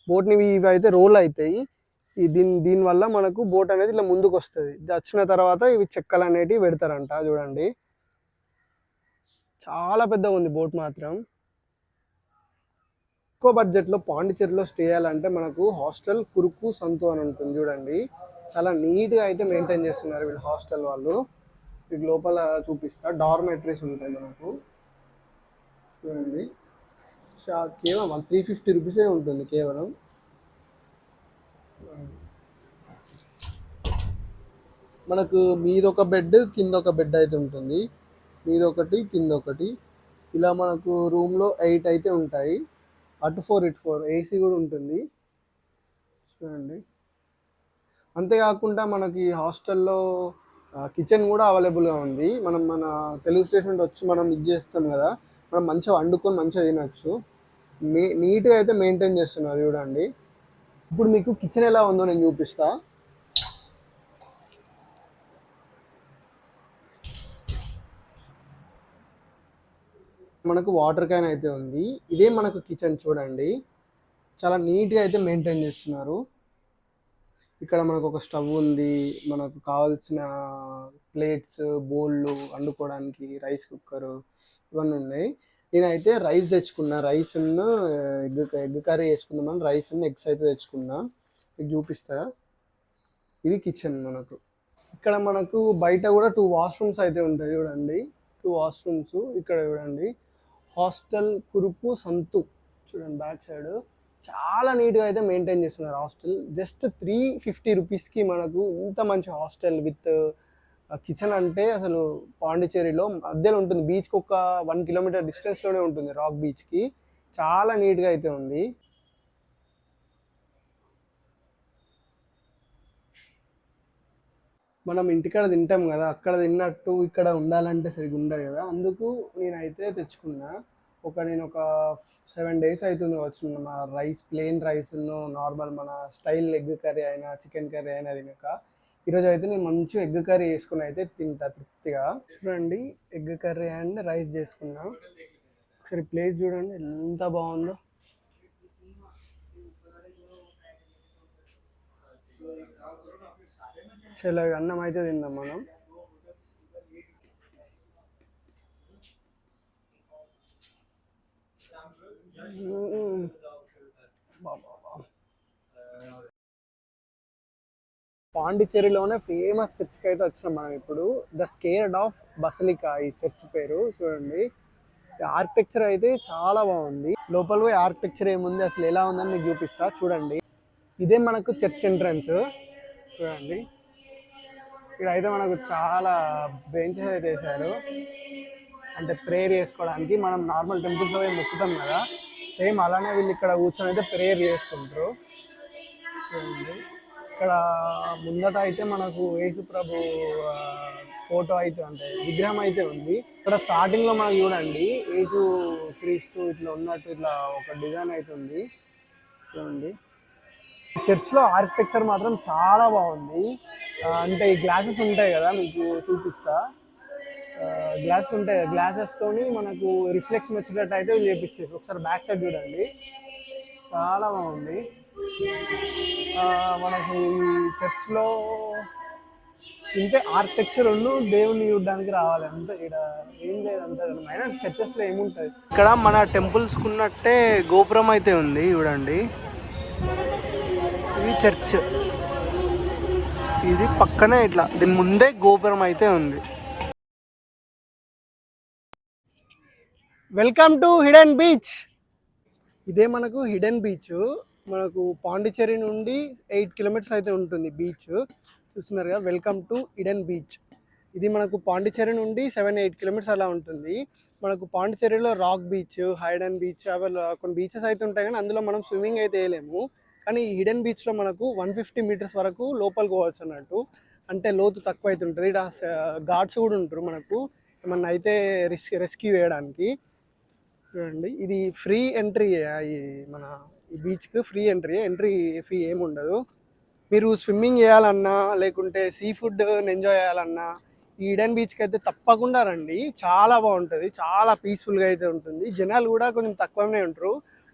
బోట్ని ఇవి అయితే రోల్ అవుతాయి, దీనివల్ల మనకు బోట్ అనేది ఇట్లా ముందుకు వస్తుంది. వచ్చిన తర్వాత ఇవి చెక్కలు అనేటివి పెడతారంట. చూడండి చాలా పెద్దగా ఉంది బోట్ మాత్రం. ఎక్కువ బడ్జెట్లో పాండిచ్చేరిలో స్టే చేయాలంటే మనకు హాస్టల్ కురుకు సంతు అని ఉంటుంది. చూడండి చాలా నీట్గా అయితే మెయింటైన్ చేస్తున్నారు వీళ్ళు హాస్టల్ వాళ్ళు. వీటి లోపల చూపిస్తా డార్మెటరీస్ ఉంటాయి మనకు. చూడండి కేవలం 350 రూపీసే ఉంటుంది కేవలం. మనకు మీద ఒక బెడ్ కింద ఒక బెడ్ అయితే ఉంటుంది, మీద ఒకటి కింద ఒకటి. ఇలా మనకు రూమ్లో 8 అయితే ఉంటాయి, అటు 4 ఇటు 4. ఏసీ కూడా ఉంటుంది. చూడండి అంతేకాకుండా మనకి హాస్టల్లో కిచెన్ కూడా అవైలబుల్గా ఉంది. మన తెలుగు స్టేషన్ వచ్చి మనం ఇది చేస్తాం కదా, మనం మంచిగా వండుకొని మంచిగా తినచ్చు. నీట్గా అయితే మెయింటైన్ చేస్తున్నారు. చూడండి ఇప్పుడు మీకు కిచెన్ ఎలా ఉందో నేను చూపిస్తా. మనకు వాటర్ క్యాన్ అయితే ఉంది, ఇదే మనకు కిచెన్. చూడండి చాలా నీట్గా అయితే మెయింటైన్ చేస్తున్నారు. ఇక్కడ మనకు ఒక స్టవ్ ఉంది, మనకు కావాల్సిన ప్లేట్స్ బౌళ్ళు వండుకోవడానికి, రైస్ కుక్కరు ఇవన్నీ ఉన్నాయి. నేనైతే రైస్ తెచ్చుకున్నా, రైస్ను ఎగ్ కర్రీ వేసుకుందామని రైస్ను ఎగ్స్ అయితే తెచ్చుకున్నా. మీకు చూపిస్తా. ఇది కిచెన్ మనకు. ఇక్కడ మనకు బయట కూడా 2 వాష్రూమ్స్ అయితే ఉంటాయి. చూడండి 2 వాష్రూమ్స్ ఇక్కడ. చూడండి హాస్టల్ కురుపు సంతు. చూడండి బ్యాక్ సైడ్ చాలా నీట్గా అయితే మెయింటైన్ చేస్తున్నారు హాస్టల్. జస్ట్ 350 రూపీస్కి మనకు ఇంత మంచి హాస్టల్ విత్ కిచెన్ అంటే అసలు పాండిచ్చేరిలో మధ్యలో ఉంటుంది. బీచ్కి ఒక 1 కిలోమీటర్ డిస్టెన్స్లోనే ఉంటుంది, రాక్ బీచ్కి. చాలా నీట్గా అయితే ఉంది. మనం ఇంటికాడ తింటాం కదా, అక్కడ తిన్నట్టు ఇక్కడ ఉండాలంటే సరిగ్గా ఉండదు కదా, అందుకు నేనైతే తెచ్చుకున్నా. నేను ఒక 7 days అవుతుంది వచ్చి మా ప్లెయిన్ రైస్ను నార్మల్ మన స్టైల్ ఎగ్ కర్రీ అయినా చికెన్ కర్రీ అయినా తినక ఈరోజు అయితే నేను మంచిగా ఎగ్ కర్రీ వేసుకుని అయితే తింటా తృప్తిగా. చూడండి ఎగ్ కర్రీ అండ్ రైస్ చేసుకున్నా. ఒకసారి ప్లేస్ చూడండి ఎంత బాగుందో. చలో అన్నం అయితే తిందాం మనం. పాండిచ్చేరిలోనే ఫేమస్ చర్చ్కి అయితే వచ్చినాం మనం ఇప్పుడు. ద స్కేర్డ్ ఆఫ్ బసిలికా ఈ చర్చ్ పేరు. చూడండి ఆర్కిటెక్చర్ అయితే చాలా బాగుంది. లోపల పోయి ఆర్కిటెక్చర్ ఏముంది అసలు ఎలా ఉందని మీకు చూపిస్తా. చూడండి ఇదే మనకు చర్చ్ ఎంట్రన్స్. చూడండి ఇక్కడైతే మనకు చాలా బెంచెస్ అయితే వేశారు, అంటే ప్రేయర్ చేసుకోవడానికి. మనం నార్మల్ టెంపుల్స్లో పోయి మొక్కుతాం కదా, సేమ్ అలానే వీళ్ళు ఇక్కడ కూర్చొని అయితే ప్రేయర్ చేసుకుంటారు. చూడండి ఇక్కడ ముందట అయితే మనకు యేసు ప్రభు ఫోటో అయితే, అంటే విగ్రహం అయితే ఉంది. ఇక్కడ స్టార్టింగ్ లో మనం చూడండి యేసు క్రీస్తు ఇట్లా ఉన్నట్టు ఇట్లా ఒక డిజైన్ అయితే ఉంది. చూడండి చర్చ్ లో ఆర్కిటెక్చర్ మాత్రం చాలా బాగుంది. అంటే ఈ గ్లాసెస్ ఉంటాయి కదా, మీకు చూపిస్తా. గ్లాసెస్ ఉంటాయి, గ్లాసెస్ తోని మనకు రిఫ్లెక్షన్ వచ్చేటట్టు అయితే చేపించారు. ఒకసారి బ్యాక్ సైడ్ చూడండి, చాలా బాగుంది. మనకు ఈ చర్చ్లో ఇంతే ఆర్కిటెక్చర్ దేవుని చూడడానికి రావాలి అంతే. ఇక్కడ ఏం లేదు అంత, అయినా చర్చెస్లో ఏముంటుంది. ఇక్కడ మన టెంపుల్స్ కున్నట్టే గోపురం అయితే ఉంది చూడండి. ఇది చర్చ్, ఇది పక్కనే ఇట్లా దీని ముందే గోపురం అయితే ఉంది. Welcome to hidden beach. ఇదే మనకు హిడెన్ బీచ్. మనకు పాండిచ్చేరి నుండి 8 కిలోమీటర్స్ అయితే ఉంటుంది బీచ్. చూస్తున్నారు కదా, వెల్కమ్ టు హిడెన్ బీచ్. ఇది మనకు పాండిచ్చేరి నుండి 7-8 కిలోమీటర్స్ అలా ఉంటుంది. మనకు పాండిచ్చేరిలో రాక్ బీచ్, హైడెన్ బీచ్, అవి కొన్ని బీచెస్ అయితే ఉంటాయి, కానీ అందులో మనం స్విమ్మింగ్ అయితే వేయలేము. కానీ ఈ హిడెన్ బీచ్లో మనకు 150 మీటర్స్ వరకు లోపలికి పోవచ్చు అన్నట్టు, అంటే లోతు తక్కువ అయితే ఉంటుంది. ఇక్కడ గార్డ్స్ కూడా ఉంటారు మనకు ఏమన్నా అయితే రెస్క్యూ చేయడానికి. చూడండి ఇది ఫ్రీ ఎంట్రీ. ఈ మన ఈ బీచ్కి ఫ్రీ ఎంట్రీ ఫీ ఏమి ఉండదు. మీరు స్విమ్మింగ్ చేయాలన్నా లేకుంటే సీ ఫుడ్ ఎంజాయ్ చేయాలన్నా ఈ ఈడెన్ బీచ్కి అయితే తప్పకుండా రండి. చాలా బాగుంటుంది, చాలా పీస్ఫుల్గా అయితే ఉంటుంది. జనాలు కూడా కొంచెం తక్కువనే ఉంటారు.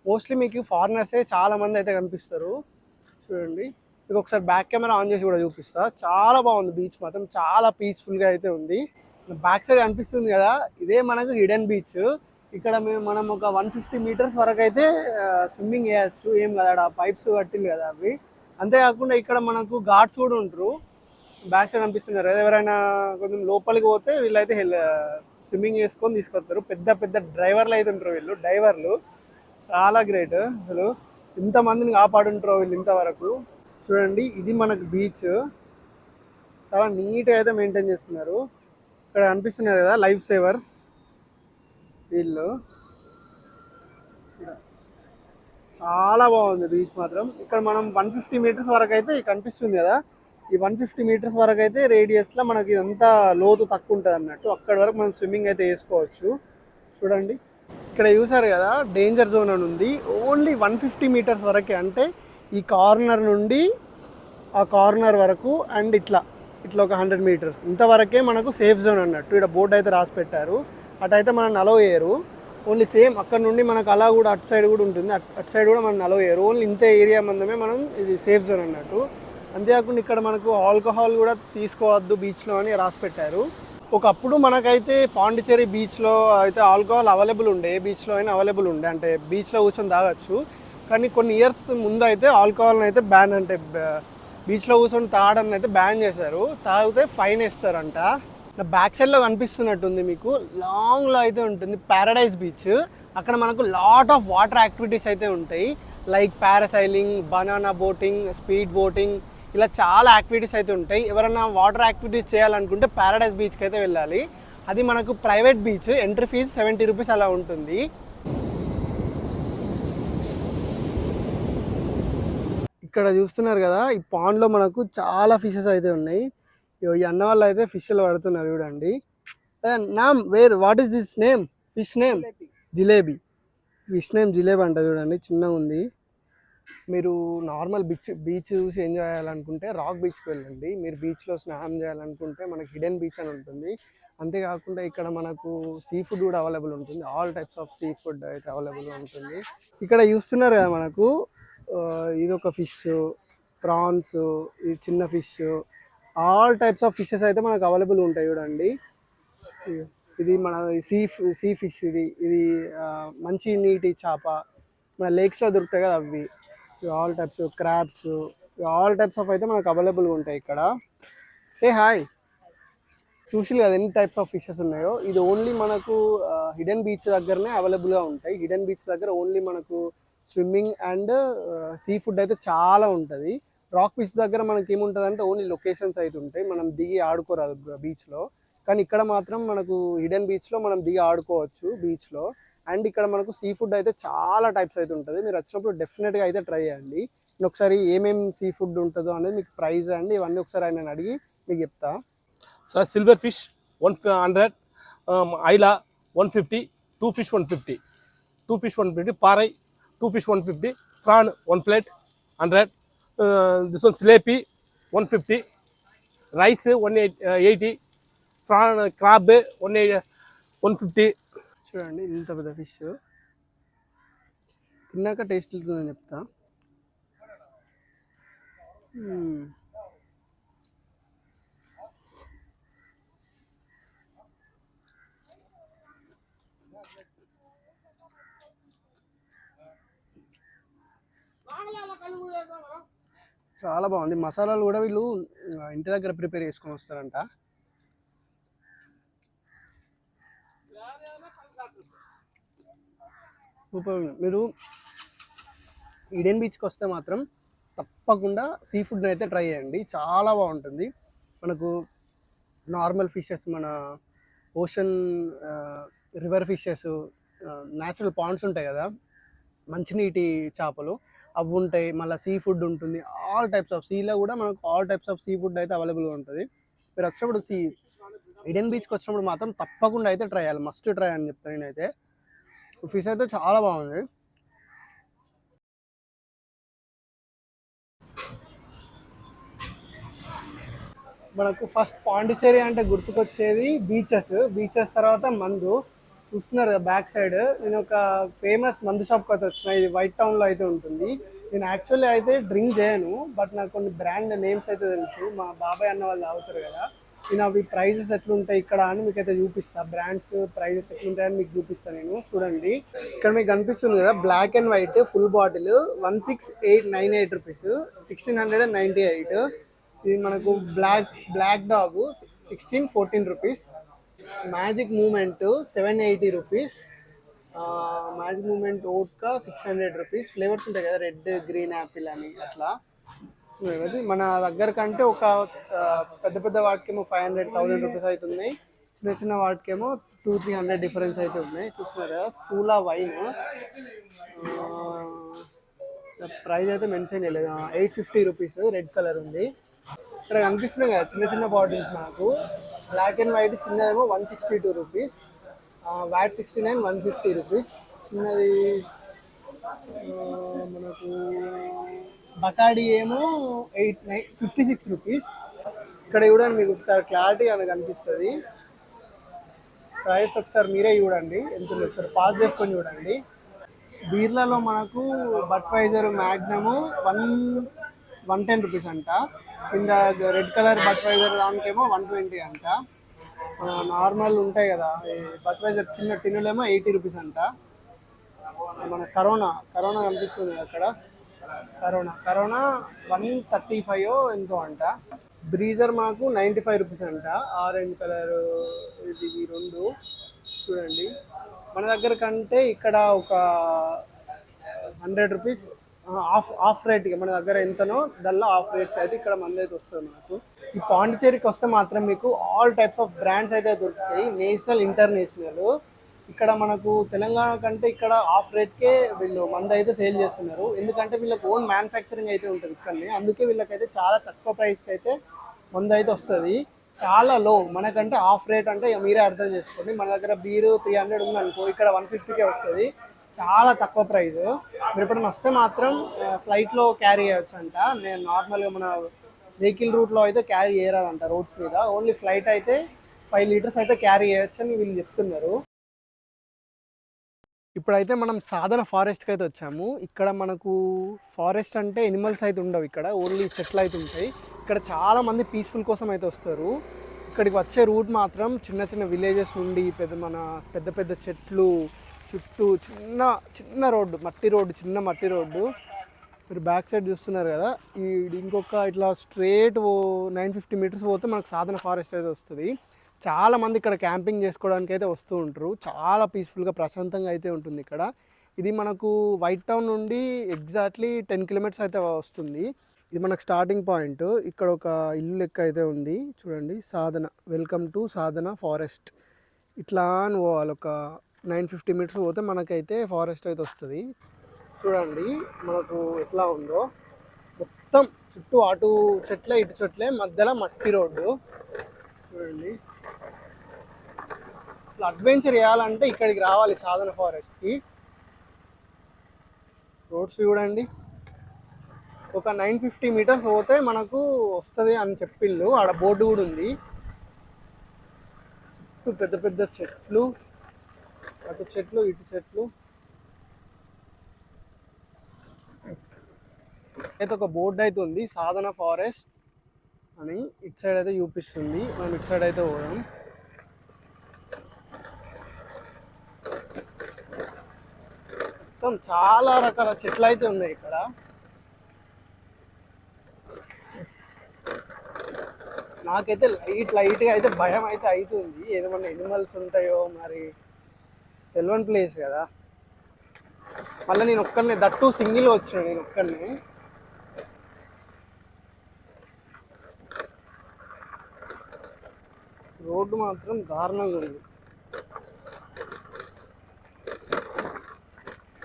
మోస్ట్లీ మీకు ఫారినర్సే చాలా మంది అయితే కనిపిస్తారు. చూడండి మీకు ఒకసారి బ్యాక్ కెమెరా ఆన్ చేసి కూడా చూపిస్తా. చాలా బాగుంది బీచ్, మాత్రం చాలా పీస్ఫుల్గా అయితే ఉంది. బ్యాక్ సైడ్ కనిపిస్తుంది కదా, ఇదే మనకు హిడెన్ బీచ్. ఇక్కడ మనం ఒక 150 మీటర్స్ వరకు అయితే స్విమ్మింగ్ చేయొచ్చు, ఏం కదా పైప్స్ కట్టింది కదా అవి. అంతేకాకుండా ఇక్కడ మనకు గార్డ్స్ కూడా ఉంటారు. బ్యాక్ సైడ్ కనిపిస్తున్నారు కదా, ఎవరైనా కొంచెం లోపలికి పోతే వీళ్ళైతే స్విమ్మింగ్ చేసుకొని తీసుకొస్తారు. పెద్ద పెద్ద డ్రైవర్లు అయితే ఉంటారు వీళ్ళు, డైవర్లు. చాలా గ్రేట్ అసలు, ఇంతమందిని కాపాడుంటారు వీళ్ళు ఇంతవరకు. చూడండి ఇది మనకు బీచ్, చాలా నీట్గా అయితే మెయింటైన్ చేస్తున్నారు. ఇక్కడ కనిపిస్తున్నారు కదా లైఫ్ సేవర్స్ వీళ్ళు. చాలా బాగుంది బీచ్ మాత్రం. ఇక్కడ మనం 150 మీటర్స్ వరకు అయితే కనిపిస్తుంది కదా, ఈ 150 మీటర్స్ వరకు అయితే రేడియస్లో మనకి ఇదంతా లోతు తక్కువ ఉంటుంది అన్నట్టు. అక్కడి వరకు మనం స్విమ్మింగ్ అయితే వేసుకోవచ్చు. చూడండి ఇక్కడ చూసారు కదా డేంజర్ జోన్ అని ఉంది. ఓన్లీ 150 మీటర్స్ వరకే, అంటే ఈ కార్నర్ నుండి ఆ కార్నర్ వరకు అండ్ ఇట్లా ఇట్లా ఒక 100 మీటర్స్ ఇంతవరకే మనకు సేఫ్ జోన్ అన్నట్టు. ఇక్కడ బోర్డు అయితే రాసి పెట్టారు, అటైతే మనం అలౌ చేయరు. ఓన్లీ సేమ్ అక్కడ నుండి మనకు అలా కూడా అటు సైడ్ కూడా ఉంటుంది, అటు సైడ్ కూడా మనం అలౌ చేయరు. ఓన్లీ ఇంత ఏరియా మందమే మనం ఇది సేఫ్ జోన్ అన్నట్టు. అంతేకాకుండా ఇక్కడ మనకు ఆల్కహాల్ కూడా తీసుకోవద్దు బీచ్లో అని రాసి పెట్టారు. ఒకప్పుడు మనకైతే పాండిచ్చేరి బీచ్లో అయితే ఆల్కహాల్ అవైలబుల్ ఉండే, ఏ బీచ్లో అయినా అవైలబుల్ ఉండే, అంటే బీచ్లో కూర్చొని తాగొచ్చు. కానీ కొన్ని ఇయర్స్ ముందు అయితే ఆల్కహాల్ని అయితే బ్యాన్, అంటే బీచ్లో కూర్చొని తాగడం అయితే బ్యాన్ చేశారు. తాగితే ఫైన్ వేస్తారంట. బ్యాక్ సైడ్లో కనిపిస్తున్నట్టుంది మీకు, లాంగ్లో అయితే ఉంటుంది ప్యారడైజ్ బీచ్. అక్కడ మనకు లాట్ ఆఫ్ వాటర్ యాక్టివిటీస్ అయితే ఉంటాయి, like parasailing, banana boating, speed boating, ఇలా చాలా యాక్టివిటీస్ అయితే ఉంటాయి. ఎవరైనా వాటర్ యాక్టివిటీస్ చేయాలనుకుంటే ప్యారడైజ్ బీచ్కి అయితే వెళ్ళాలి. అది మనకు private beach, entry fee 70 rupees అలా ఉంటుంది. ఇక్కడ చూస్తున్నారు కదా ఈ పాండ్లో మనకు చాలా ఫిషెస్ అయితే ఉన్నాయి. ఈ అన్న వాళ్ళు అయితే ఫిష్లు పడుతున్నారు చూడండి. నామ్ what is this name? Fish name jalebi. Fish name jalebi అంట. చూడండి చిన్నగా ఉంది. మీరు నార్మల్ బీచ్ చూసి ఎంజాయ్ చేయాలనుకుంటే రాక్ బీచ్కి వెళ్ళండి. మీరు బీచ్లో స్నానం చేయాలనుకుంటే మనకి హిడెన్ బీచ్ అని ఉంటుంది. అంతేకాకుండా ఇక్కడ మనకు సీ ఫుడ్ కూడా అవైలబుల్ ఉంటుంది, all types of sea food అయితే అవైలబుల్ ఉంటుంది. ఇక్కడ చూస్తున్నారు కదా మనకు ఇది ఒక ఫిష్, ప్రాన్స్, ఇది చిన్న fish, all types of fishes అయితే మనకు అవైలబుల్ ఉంటాయి చూడండి. ఇది మన సీ ఫిష్, ఇది మంచి నీటి చేప, మన లేక్స్లో దొరుకుతాయి కదా అవి. All types crabs, all types of అయితే మనకు అవైలబుల్గా ఉంటాయి ఇక్కడ. Say hi. చూసి కదా ఎన్ని టైప్స్ ఆఫ్ ఫిషెస్ ఉన్నాయో. ఇది ఓన్లీ మనకు హిడెన్ బీచ్ దగ్గరనే అవైలబుల్గా ఉంటాయి. హిడెన్ బీచ్ దగ్గర ఓన్లీ మనకు స్విమ్మింగ్ అండ్ సీ ఫుడ్ అయితే చాలా ఉంటుంది. రాక్ బీచ్ దగ్గర మనకి ఏముంటుంది అంటే ఓన్లీ లొకేషన్స్ అయితే ఉంటాయి, మనం దిగి ఆడుకోరాదు బీచ్లో. కానీ ఇక్కడ మాత్రం మనకు హిడెన్ బీచ్లో మనం దిగి ఆడుకోవచ్చు బీచ్లో. అండ్ ఇక్కడ మనకు సీ ఫుడ్ అయితే చాలా టైప్స్ అయితే ఉంటుంది. మీరు వచ్చినప్పుడు డెఫినెట్గా అయితే ట్రై చేయండి. నేను ఒకసారి ఏమేమి సీ ఫుడ్ ఉంటుందో అనేది మీకు ప్రైస్ అండి ఇవన్నీ ఒకసారి ఆయన అడిగి మీకు చెప్తా. So silver fish 100, Aila 150, 2 fish 150, 2 fish 150, parai 2 fish 150, prawn 1 plate 100, this one slappy 150, rice 180, prawn crab 150. చూడండి ఇంత పెద్ద ఫిష్ తిన్నాక టేస్ట్ వెళ్తుందని చెప్తా. చాలా బాగుంది. మసాలాలు కూడా వీళ్ళు ఇంటి దగ్గర ప్రిపేర్ చేసుకొని వస్తారంట. సూపర్. మీరు ఈడెన్ బీచ్కి వస్తే మాత్రం తప్పకుండా సీ ఫుడ్ని అయితే ట్రై చేయండి, చాలా బాగుంటుంది. మనకు నార్మల్ ఫిషెస్, మన ocean river fishes, natural ponds ఉంటాయి కదా మంచినీటి చేపలు, అవి ఉంటాయి. మళ్ళీ సీ ఫుడ్ ఉంటుంది, ఆల్ టైప్స్ ఆఫ్ సీలో కూడా మనకు all types of sea food అయితే అవైలబుల్గా ఉంటుంది. మీరు వచ్చినప్పుడు ఈడెన్ బీచ్కి వచ్చినప్పుడు మాత్రం తప్పకుండా అయితే ట్రై చేయాలి, మస్ట్ ట్రై అని చెప్తాను నేనైతే. ఫిష్ అయితే చాలా బాగుంది. మనకు ఫస్ట్ పాండిచ్చేరి అంటే గుర్తుకొచ్చేది బీచెస్ తర్వాత మందు. చూస్తున్నారు కదా బ్యాక్ సైడ్, నేను ఒక ఫేమస్ మందు షాప్కి అయితే వచ్చిన, ఇది వైట్ టౌన్లో అయితే ఉంటుంది. నేను యాక్చువల్లీ అయితే డ్రింక్ చేయను, బట్ నాకు కొన్ని బ్రాండ్ నేమ్స్ అయితే తెలుసు, మా బాబాయ్ అన్న వాళ్ళు తాగుతారు కదా. నేను అవి ప్రైజెస్ ఎట్లుంటాయి ఇక్కడ అని మీకు అయితే చూపిస్తా, బ్రాండ్స్ ప్రైజెస్ ఎట్లుంటాయని మీకు చూపిస్తాను నేను. చూడండి ఇక్కడ మీకు కనిపిస్తుంది కదా black and white full bottle 16898 rupees, 1698. ఇది మనకు black dog 1614 rupees. Magic moment 780 rupees. Magic moment vodka 600 rupees. Flavours ఉంటాయి కదా రెడ్, గ్రీన్, యాపిల్ అని అట్లా. మన దగ్గర కంటే ఒక పెద్ద పెద్ద వాటికేమో 500,000 రూపీస్ అయితే ఉన్నాయి, చిన్న చిన్న వాటికేమో 200-300 డిఫరెన్స్ అయితే ఉన్నాయి. చూస్తున్నారా ఫూలా వైన్ ప్రైస్ అయితే మెన్షన్ చేయలేదు, 850 రూపీస్. రెడ్ కలర్ ఉంది. ఇక్కడ కనిపిస్తున్నాయి కదా చిన్న చిన్న బాటిల్స్ మనకు బ్లాక్ అండ్ వైట్. చిన్నదేమో 162 రూపీస్, వ్యాట్ 69, 150 రూపీస్. చిన్నది మనకు బకాడి ఏమో 56 రూపీస్. ఇక్కడ చూడండి మీకు ఒకసారి క్లారిటీ అని కనిపిస్తుంది ప్రైస్, ఒకసారి మీరే చూడండి ఎంత ఉంది, ఒకసారి పాస్ చేసుకొని చూడండి. బీర్లలో మనకు బడ్వైజర్ మ్యాగ్నము 110 రూపీస్ అంట. కింద రెడ్ కలర్ బడ్వైజర్ దానికేమో 120 అంట. నార్మల్ ఉంటాయి కదా బడ్వైజర్ చిన్న టిన్నులేమో 80 రూపీస్ అంట. మన కరోనా కనిపిస్తుంది అక్కడ, కరోనా 135 ఎంతో అంట. బ్రీజర్ మాకు 95 రూపీస్ అంట. ఆరెంజ్ కలర్ ఇది రెండు చూడండి. మన దగ్గర కంటే ఇక్కడ ఒక 100 రూపీస్ ఆఫ్ రేట్గా మన దగ్గర ఎంతనో దానిలో ఆఫ్ రేట్ అయితే ఇక్కడ మంది అయితే వస్తుంది మనకు. ఈ పాండిచ్చేరికి వస్తే మాత్రం మీకు ఆల్ టైప్స్ ఆఫ్ బ్రాండ్స్ అయితే దొరుకుతాయి, నేషనల్, ఇంటర్నేషనల్. ఇక్కడ మనకు తెలంగాణ కంటే ఇక్కడ ఆఫ్ రేట్కే వీళ్ళు మందు అయితే సేల్ చేస్తున్నారు, ఎందుకంటే వీళ్ళకి ఓన్ మ్యానుఫ్యాక్చరింగ్ అయితే ఉంటుంది ఇక్కడనే. అందుకే వీళ్ళకైతే చాలా తక్కువ ప్రైస్కి అయితే మందు అయితే వస్తుంది, చాలా లో. మనకంటే ఆఫ్ రేట్ అంటే మీరే అర్థం చేసుకోండి. మన దగ్గర బీరు 300 ఉంది అనుకో, ఇక్కడ 150కే వస్తుంది, చాలా తక్కువ ప్రైస్. మీరు ఎప్పుడైనా వస్తే మాత్రం ఫ్లైట్లో క్యారీ చేయొచ్చు అంట. నేను నార్మల్గా మన వెహికల్ రూట్లో అయితే క్యారీ చేయరాదంట రోడ్స్ మీద, ఓన్లీ ఫ్లైట్ అయితే 5 లీటర్స్ అయితే క్యారీ చేయొచ్చు అని వీళ్ళు చెప్తున్నారు. ఇప్పుడైతే మనం సాధన ఫారెస్ట్కి అయితే వచ్చాము. ఇక్కడ మనకు ఫారెస్ట్ అంటే ఎనిమల్స్ అయితే ఉండవు, ఇక్కడ ఓన్లీ చెట్లు అయితే ఉంటాయి. ఇక్కడ చాలా మంది పీస్ఫుల్ కోసం అయితే వస్తారు. ఇక్కడికి వచ్చే రూట్ మాత్రం చిన్న చిన్న విలేజెస్ నుండి పెద్ద పెద్ద చెట్లు చుట్టూ చిన్న రోడ్డు, చిన్న మట్టి రోడ్డు. మీరు బ్యాక్ సైడ్ చూస్తున్నారు కదా, ఇంకొక ఇట్లా స్ట్రేట్ 950 మీటర్స్ పోతే మనకు సాధన ఫారెస్ట్ అయితే వస్తుంది. చాలా మంది ఇక్కడ క్యాంపింగ్ చేసుకోవడానికి అయితే వస్తూ ఉంటారు, చాలా పీస్ఫుల్గా ప్రశాంతంగా అయితే ఉంటుంది ఇక్కడ. ఇది మనకు వైట్ టౌన్ నుండి ఎగ్జాక్ట్లీ 10 కిలోమీటర్స్ అయితే వస్తుంది. ఇది మనకు స్టార్టింగ్ పాయింట్. ఇక్కడ ఒక ఇల్లు లెక్క అయితే ఉంది చూడండి. సాధన, వెల్కమ్ టు సాధన ఫారెస్ట్. ఇట్లా అని పోవాలి. ఒక 950 మీటర్స్ పోతే మనకైతే ఫారెస్ట్ అయితే వస్తుంది. చూడండి మనకు ఎట్లా ఉందో. మొత్తం చుట్టూ అటు చెట్లే ఇటు చెట్లే, మధ్యలో మట్టి రోడ్డు. చూడండి అసలు అడ్వెంచర్ చేయాలంటే ఇక్కడికి రావాలి, సాధన ఫారెస్ట్కి. రోడ్స్ చూడండి. ఒక 950 మీటర్స్ పోతే మనకు వస్తుంది అని చెప్పిళ్ళు. ఆడ బోర్డు కూడా ఉంది. చుట్టూ పెద్ద పెద్ద చెట్లు, అటు చెట్లు ఇటు చెట్లు. అయితే ఒక బోర్డు అయితే ఉంది, సాధన ఫారెస్ట్ అని. ఇటు సైడ్ అయితే చూపిస్తుంది. మనం ఇటు సైడ్ అయితే పోదాం. మొత్తం చాలా రకాల చెట్లు అయితే ఉన్నాయి ఇక్కడ. నాకైతే లైట్గా అయితే భయం అయితే అవుతుంది. ఏమైనా ఎనిమల్స్ ఉంటాయో మరి, తెలియని ప్లేస్ కదా. మళ్ళీ నేను ఒక్కరిని, దట్టు సింగిల్ వచ్చిన, నేను ఒక్కరిని. రోడ్డు మాత్రం దారుణంగా ఉంది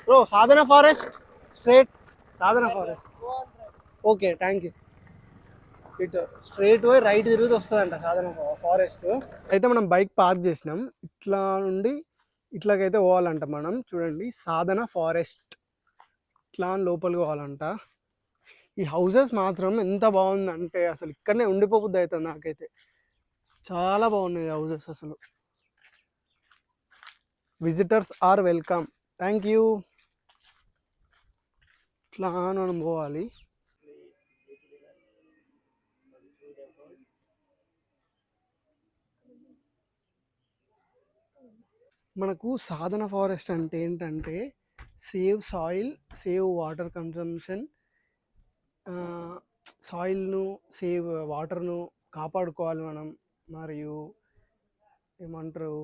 bro. Sadhana forest straight, Sadhana forest. Okay, thank you. ఇటు స్ట్రైట్ పోయి రైట్ తిరిగితే వస్తుందంట సాధన ఫారెస్ట్. అయితే మనం బైక్ పార్క్ చేసినాం. ఇట్లా నుండి ఇట్లాగైతే పోవాలంట మనం. చూడండి సాధన ఫారెస్ట్ ఇట్లా లోపలికి పోవాలంట. ఈ హౌసెస్ మాత్రం ఎంత బాగుందంటే అసలు ఇక్కడనే ఉండిపోబుద్ది అవుతుంది నాకైతే. చాలా బాగున్నాయి హౌసెస్ అసలు. Visitors are welcome. Thank you. ఇట్లా మనం పోవాలి. మనకు సాధన ఫారెస్ట్ అంటే ఏంటంటే save soil, save water consumption, సాయిల్ను సేవ్, వాటర్ను కాపాడుకోవాలి మనం. మరియు ఏమంటారు,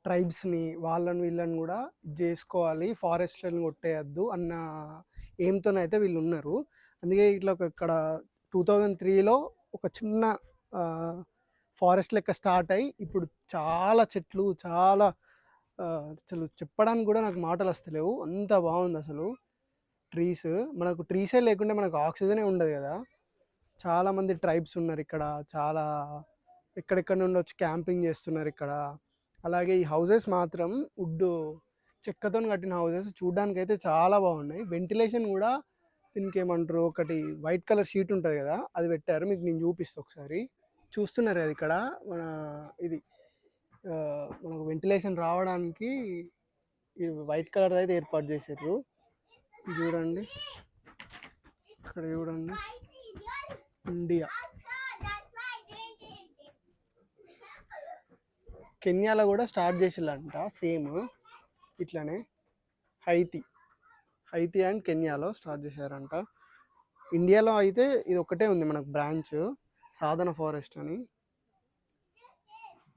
ట్రైబ్స్ని వాళ్ళని వీళ్ళని కూడా చేసుకోవాలి, ఫారెస్ట్లను కొట్టేయద్దు అన్న ఎయిమ్తోనైతే వీళ్ళు ఉన్నారు. అందుకే ఇట్లా ఇక్కడ 2003లో ఒక చిన్న ఫారెస్ట్ లెక్క స్టార్ట్ అయ్యి ఇప్పుడు చాలా చెట్లు, చాలా అసలు చెప్పడానికి కూడా నాకు మాటలు వస్తలేవు, అంత బాగుంది అసలు. ట్రీస్, మనకు ట్రీసే లేకుంటే మనకు ఆక్సిజనే ఉండదు కదా. చాలామంది ట్రైబ్స్ ఉన్నారు ఇక్కడ, చాలా ఎక్కడెక్కడ నుండి వచ్చి క్యాంపింగ్ చేస్తున్నారు ఇక్కడ. అలాగే ఈ హౌసెస్ మాత్రం వుడ్, చెక్కతో కట్టిన హౌసెస్, చూడడానికి అయితే చాలా బాగున్నాయి. వెంటిలేషన్ కూడా దీనికి ఏమంటారు, ఒకటి వైట్ కలర్ షీట్ ఉంటుంది కదా, అది పెట్టారు. మీకు నేను చూపిస్తాను ఒకసారి. చూస్తున్నారు కదా ఇక్కడ మన ఇది మనకు వెంటిలేషన్ రావడానికి ఈ వైట్ కలర్ అయితే ఏర్పాటు చేశారు. చూడండి ఇక్కడ చూడండి, ఇండియా. కెన్యాలో కూడా స్టార్ట్ చేసిల్లంట సేమ్ ఇట్లనే. హైతి అండ్ కెన్యాలో స్టార్ట్ చేశారంట. ఇండియాలో అయితే ఇది ఒకటే ఉంది మనకు బ్రాంచ్, సాధన ఫారెస్ట్ అని.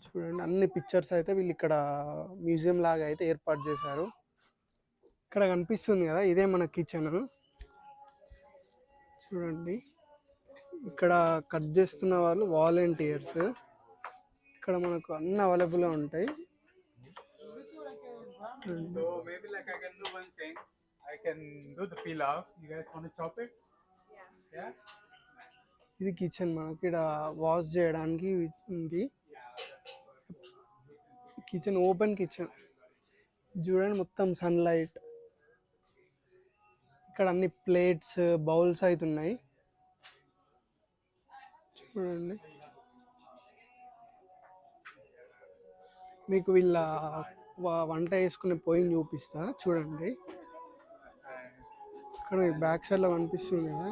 చూడండి అన్ని పిక్చర్స్ అయితే వీళ్ళు ఇక్కడ మ్యూజియం లాగా అయితే ఏర్పాటు చేశారు. ఇక్కడ కనిపిస్తుంది కదా, ఇదే మన కిచెన్. చూడండి ఇక్కడ కట్ చేస్తున్న వాళ్ళు వాలంటీర్స్. ఇక్కడ మనకు అన్ని అవైలబుల్గా ఉంటాయి. So maybe like I can do one thing. I can do the pilau. You guys want to chop it? Yeah. ఇది కిచెన్. మనకి ఇక్కడ వాష్ చేయడానికి ఉంది. Kitchen open kitchen. చూడండి మొత్తం సన్లైట్. ఇక్కడ అన్ని ప్లేట్స్, బౌల్స్ అయితే ఉన్నాయి. చూడండి మీకు వీళ్ళ వంట వేసుకునే పొయ్యిని చూపిస్తా. చూడండి ఇక్కడ బ్యాక్ సైడ్లో కనిపిస్తుంది కదా,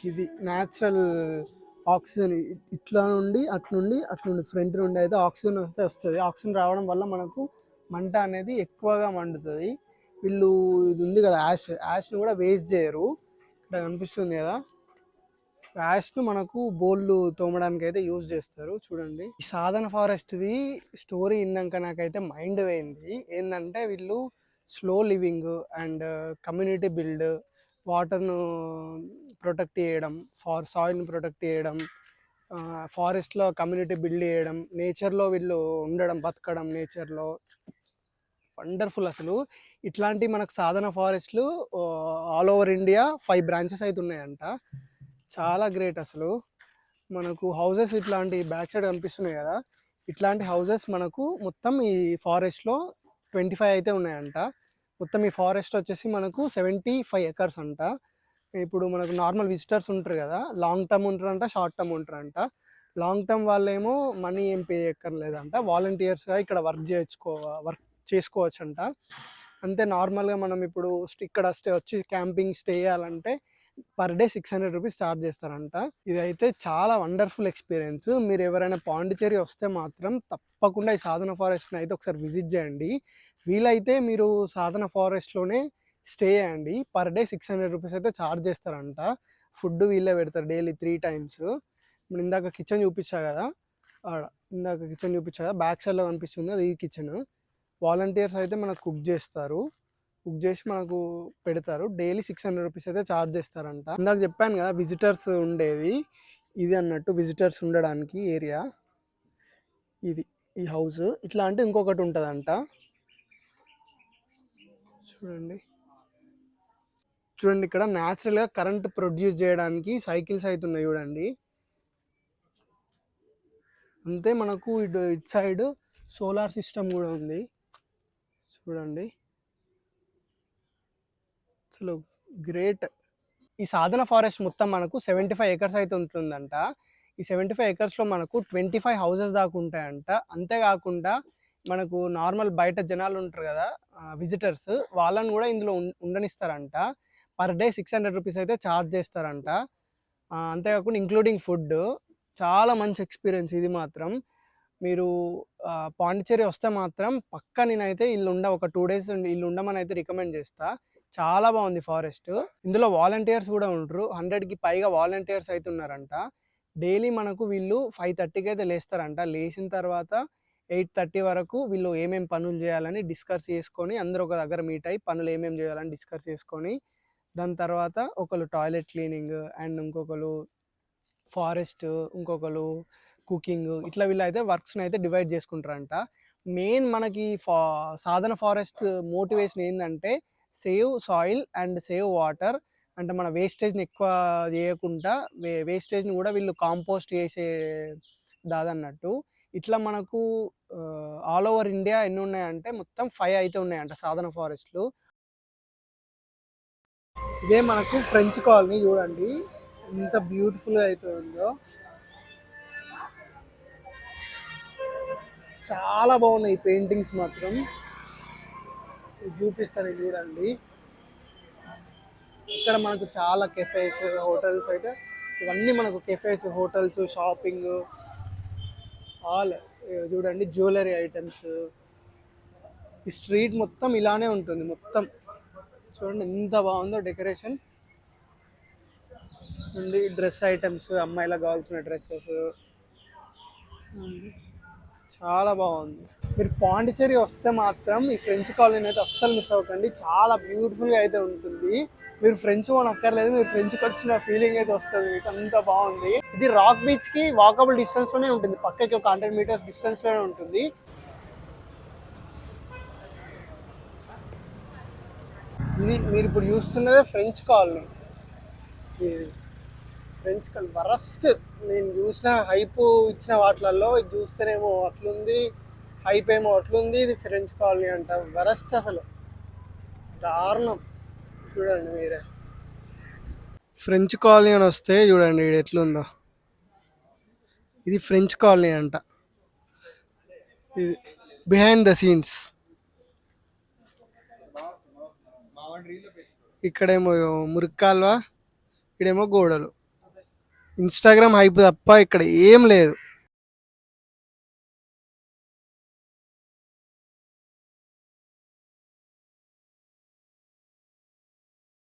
ఇది న్యాచురల్ ఆక్సిజన్. ఇట్లా నుండి అట్నుండి ఫ్రంట్ నుండి అయితే ఆక్సిజన్ వస్తుంది. ఆక్సిజన్ రావడం వల్ల మనకు మంట అనేది ఎక్కువగా మండుతుంది. వీళ్ళు ఇది ఉంది కదా యాష్ను కూడా వేస్ట్ చేయరు. ఇక్కడ కనిపిస్తుంది కదా, యాష్ను మనకు బోళ్ళు తోమడానికి అయితే యూజ్ చేస్తారు. చూడండి ఈ సాధన ఫారెస్ట్ది స్టోరీ విన్నాక నాకైతే మైండ్ పోయింది. ఏంటంటే వీళ్ళు slow living and community build, వాటర్ను ప్రొటెక్ట్ చేయడం, సాయిల్ని ప్రొటెక్ట్ చేయడం, ఫారెస్ట్లో కమ్యూనిటీ బిల్డ్ చేయడం, నేచర్లో వీళ్ళు ఉండడం, బతకడం నేచర్లో. వండర్ఫుల్ అసలు. ఇట్లాంటి మనకు సాధన ఫారెస్ట్లు ఆల్ ఓవర్ ఇండియా 5 బ్రాంచెస్ అయితే ఉన్నాయంట. చాలా గ్రేట్ అసలు. మనకు హౌసెస్ ఇట్లాంటి బ్యాక్ సైడ్ కనిపిస్తున్నాయి కదా, ఇట్లాంటి హౌసెస్ మనకు మొత్తం ఈ ఫారెస్ట్లో 25 అయితే ఉన్నాయంట. మొత్తం ఈ ఫారెస్ట్ వచ్చేసి మనకు 75 ఎకర్స్ అంట. ఇప్పుడు మనకు నార్మల్ విజిటర్స్ ఉంటారు కదా, లాంగ్ టర్మ్ ఉంటారంట, షార్ట్ టర్మ్ ఉంటారంట. లాంగ్ టర్మ్ వాళ్ళేమో మనీ ఏం పే చేయక్కర్లేదంట, వాలంటీర్స్గా ఇక్కడ వర్క్ చేసుకోవచ్చంట. అంతే నార్మల్గా మనం ఇప్పుడు ఇక్కడ వచ్చి క్యాంపింగ్ స్టే చేయాలంటే పర్ డే 600 రూపీస్ ఛార్జ్ చేస్తారంట. ఇదైతే చాలా వండర్ఫుల్ ఎక్స్పీరియన్స్. మీరు ఎవరైనా పాండిచేరి వస్తే మాత్రం తప్పకుండా ఈ సాధన ఫారెస్ట్ని అయితే ఒకసారి విజిట్ చేయండి. వీలైతే మీరు సాధన ఫారెస్ట్లోనే స్టే చేయండి. పర్ డే 600 రూపీస్ అయితే ఛార్జ్ చేస్తారంట. ఫుడ్ వీళ్ళే పెడతారు డైలీ 3 టైమ్స్. ఇప్పుడు ఇందాక కిచెన్ చూపించా కదా, బ్యాక్ సైడ్లో కనిపిస్తుంది అది ఈ కిచెన్. వాలంటీర్స్ అయితే మనకు కుక్ చేసి మనకు పెడతారు. డైలీ 600 రూపీస్ అయితే ఛార్జ్ చేస్తారంట. ఇందాక చెప్పాను కదా విజిటర్స్ ఉండేది, ఇది అన్నట్టు విజిటర్స్ ఉండడానికి ఏరియా ఇది. ఈ హౌస్ ఇట్లా అంటే ఇంకొకటి ఉంటుందంట. చూడండి ఇక్కడ న్యాచురల్గా కరెంట్ ప్రొడ్యూస్ చేయడానికి సైకిల్స్ అయితే ఉన్నాయి చూడండి. అంతే మనకు ఇటు సైడ్ సోలార్ సిస్టమ్ కూడా ఉంది చూడండి. అసలు గ్రేట్. ఈ సాధన ఫారెస్ట్ మొత్తం మనకు 75 ఎకర్స్ అయితే ఉంటుందంట. ఈ 75 ఎకర్స్లో మనకు 25 హౌసెస్ దాకా ఉంటాయంట. అంతేకాకుండా మనకు నార్మల్ బయట జనాలు ఉంటారు కదా విజిటర్స్, వాళ్ళని కూడా ఇందులో ఉండనిస్తారంట. పర్ డే 600 రూపీస్ అయితే ఛార్జ్ చేస్తారంట. అంతేకాకుండా ఇంక్లూడింగ్ ఫుడ్. చాలా మంచి ఎక్స్పీరియన్స్ ఇది మాత్రం. మీరు పాండిచేరి వస్తే మాత్రం పక్కా నేనైతే ఒక 2 డేస్ ఇల్లు ఉండమని అయితే రికమెండ్ చేస్తా. చాలా బాగుంది ఫారెస్ట్. ఇందులో వాలంటీర్స్ కూడా ఉంటారు, 100కి పైగా వాలంటీర్స్ అయితే ఉన్నారంట. డైలీ మనకు వీళ్ళు 5:30కి అయితే లేస్తారంట. లేచిన తర్వాత 8:30 వరకు వీళ్ళు ఏమేమి పనులు చేయాలని డిస్కస్ చేసుకొని, అందరూ ఒక దగ్గర మీట్ అయ్యి పనులు ఏమేమి చేయాలని డిస్కస్ చేసుకొని, దాని తర్వాత ఒకరు టాయిలెట్ క్లీనింగ్ అండ్ ఇంకొకరు ఫారెస్ట్, ఇంకొకరు కుకింగ్, ఇట్లా వీళ్ళు అయితే వర్క్స్ని అయితే డివైడ్ చేసుకుంటారంట. మెయిన్ మనకి సాధన ఫారెస్ట్ మోటివేషన్ ఏంటంటే save soil and save water. అంటే మన వేస్టేజ్ని ఎక్కువ చేయకుండా వేస్టేజ్ని కూడా వీళ్ళు కాంపోస్ట్ చేసే దాదన్నట్టు. ఇట్లా మనకు ఆల్ ఓవర్ ఇండియా ఎన్ని ఉన్నాయంటే మొత్తం 5 అయితే ఉన్నాయంట సాధన ఫారెస్ట్లు. ఇదే మనకు ఫ్రెంచ్ కాలనీ చూడండి ఎంత బ్యూటిఫుల్గా అయితే ఉందో. చాలా బాగున్నాయి ఈ పెయింటింగ్స్ మాత్రం. చూపిస్తాను చూడండి. ఇక్కడ మనకు చాలా కెఫేస్, హోటల్స్ అయితే ఇవన్నీ మనకు కెఫేస్, హోటల్స్, షాపింగ్ ఆల్ చూడండి. Jewellery items. ఈ స్ట్రీట్ మొత్తం ఇలానే ఉంటుంది మొత్తం. చూడండి ఎంత బాగుందో డెకరేషన్. ఉంది డ్రెస్ ఐటమ్స్, అమ్మాయిలకు కావాల్సిన డ్రెస్సెస్. చాలా బాగుంది. మీరు పాండిచేరి వస్తే మాత్రం ఈ ఫ్రెంచ్ కాలనీ అయితే అస్సలు మిస్ అవ్వకండి. చాలా బ్యూటిఫుల్గా అయితే ఉంటుంది. మీరు ఫ్రెంచ్ అక్కర్లేదు, మీరు ఫ్రెంచ్కి వచ్చిన ఫీలింగ్ అయితే వస్తుంది మీకు. అంత బాగుంది. ఇది రాక్ బీచ్కి వాకబుల్ డిస్టెన్స్లోనే ఉంటుంది, పక్కకి ఒక 100 మీటర్స్ డిస్టెన్స్లోనే ఉంటుంది. ఇది మీరు ఇప్పుడు చూస్తున్నదే French colony. French colony worst. నేను చూసిన హైప్ ఇచ్చిన వాటిలలో ఇది చూస్తేనేమో అట్లుంది, హైప్ ఏమో అట్లుంది. ఇది ఫ్రెంచ్ కాలనీ అంట. వరస్ట్ అసలు, దారుణం. చూడండి మీరే. ఫ్రెంచ్ కాలనీ అని వస్తే చూడండి ఇది ఎట్లుందో. ఇది ఫ్రెంచ్ కాలనీ అంట. ఇది బిహైండ్ ద సీన్స్. ఇక్కడేమో మురిక్కాల్వ, ఇక్కడేమో గోడలు. ఇన్స్టాగ్రామ్ హైప్ తప్ప ఇక్కడ ఏం లేదు.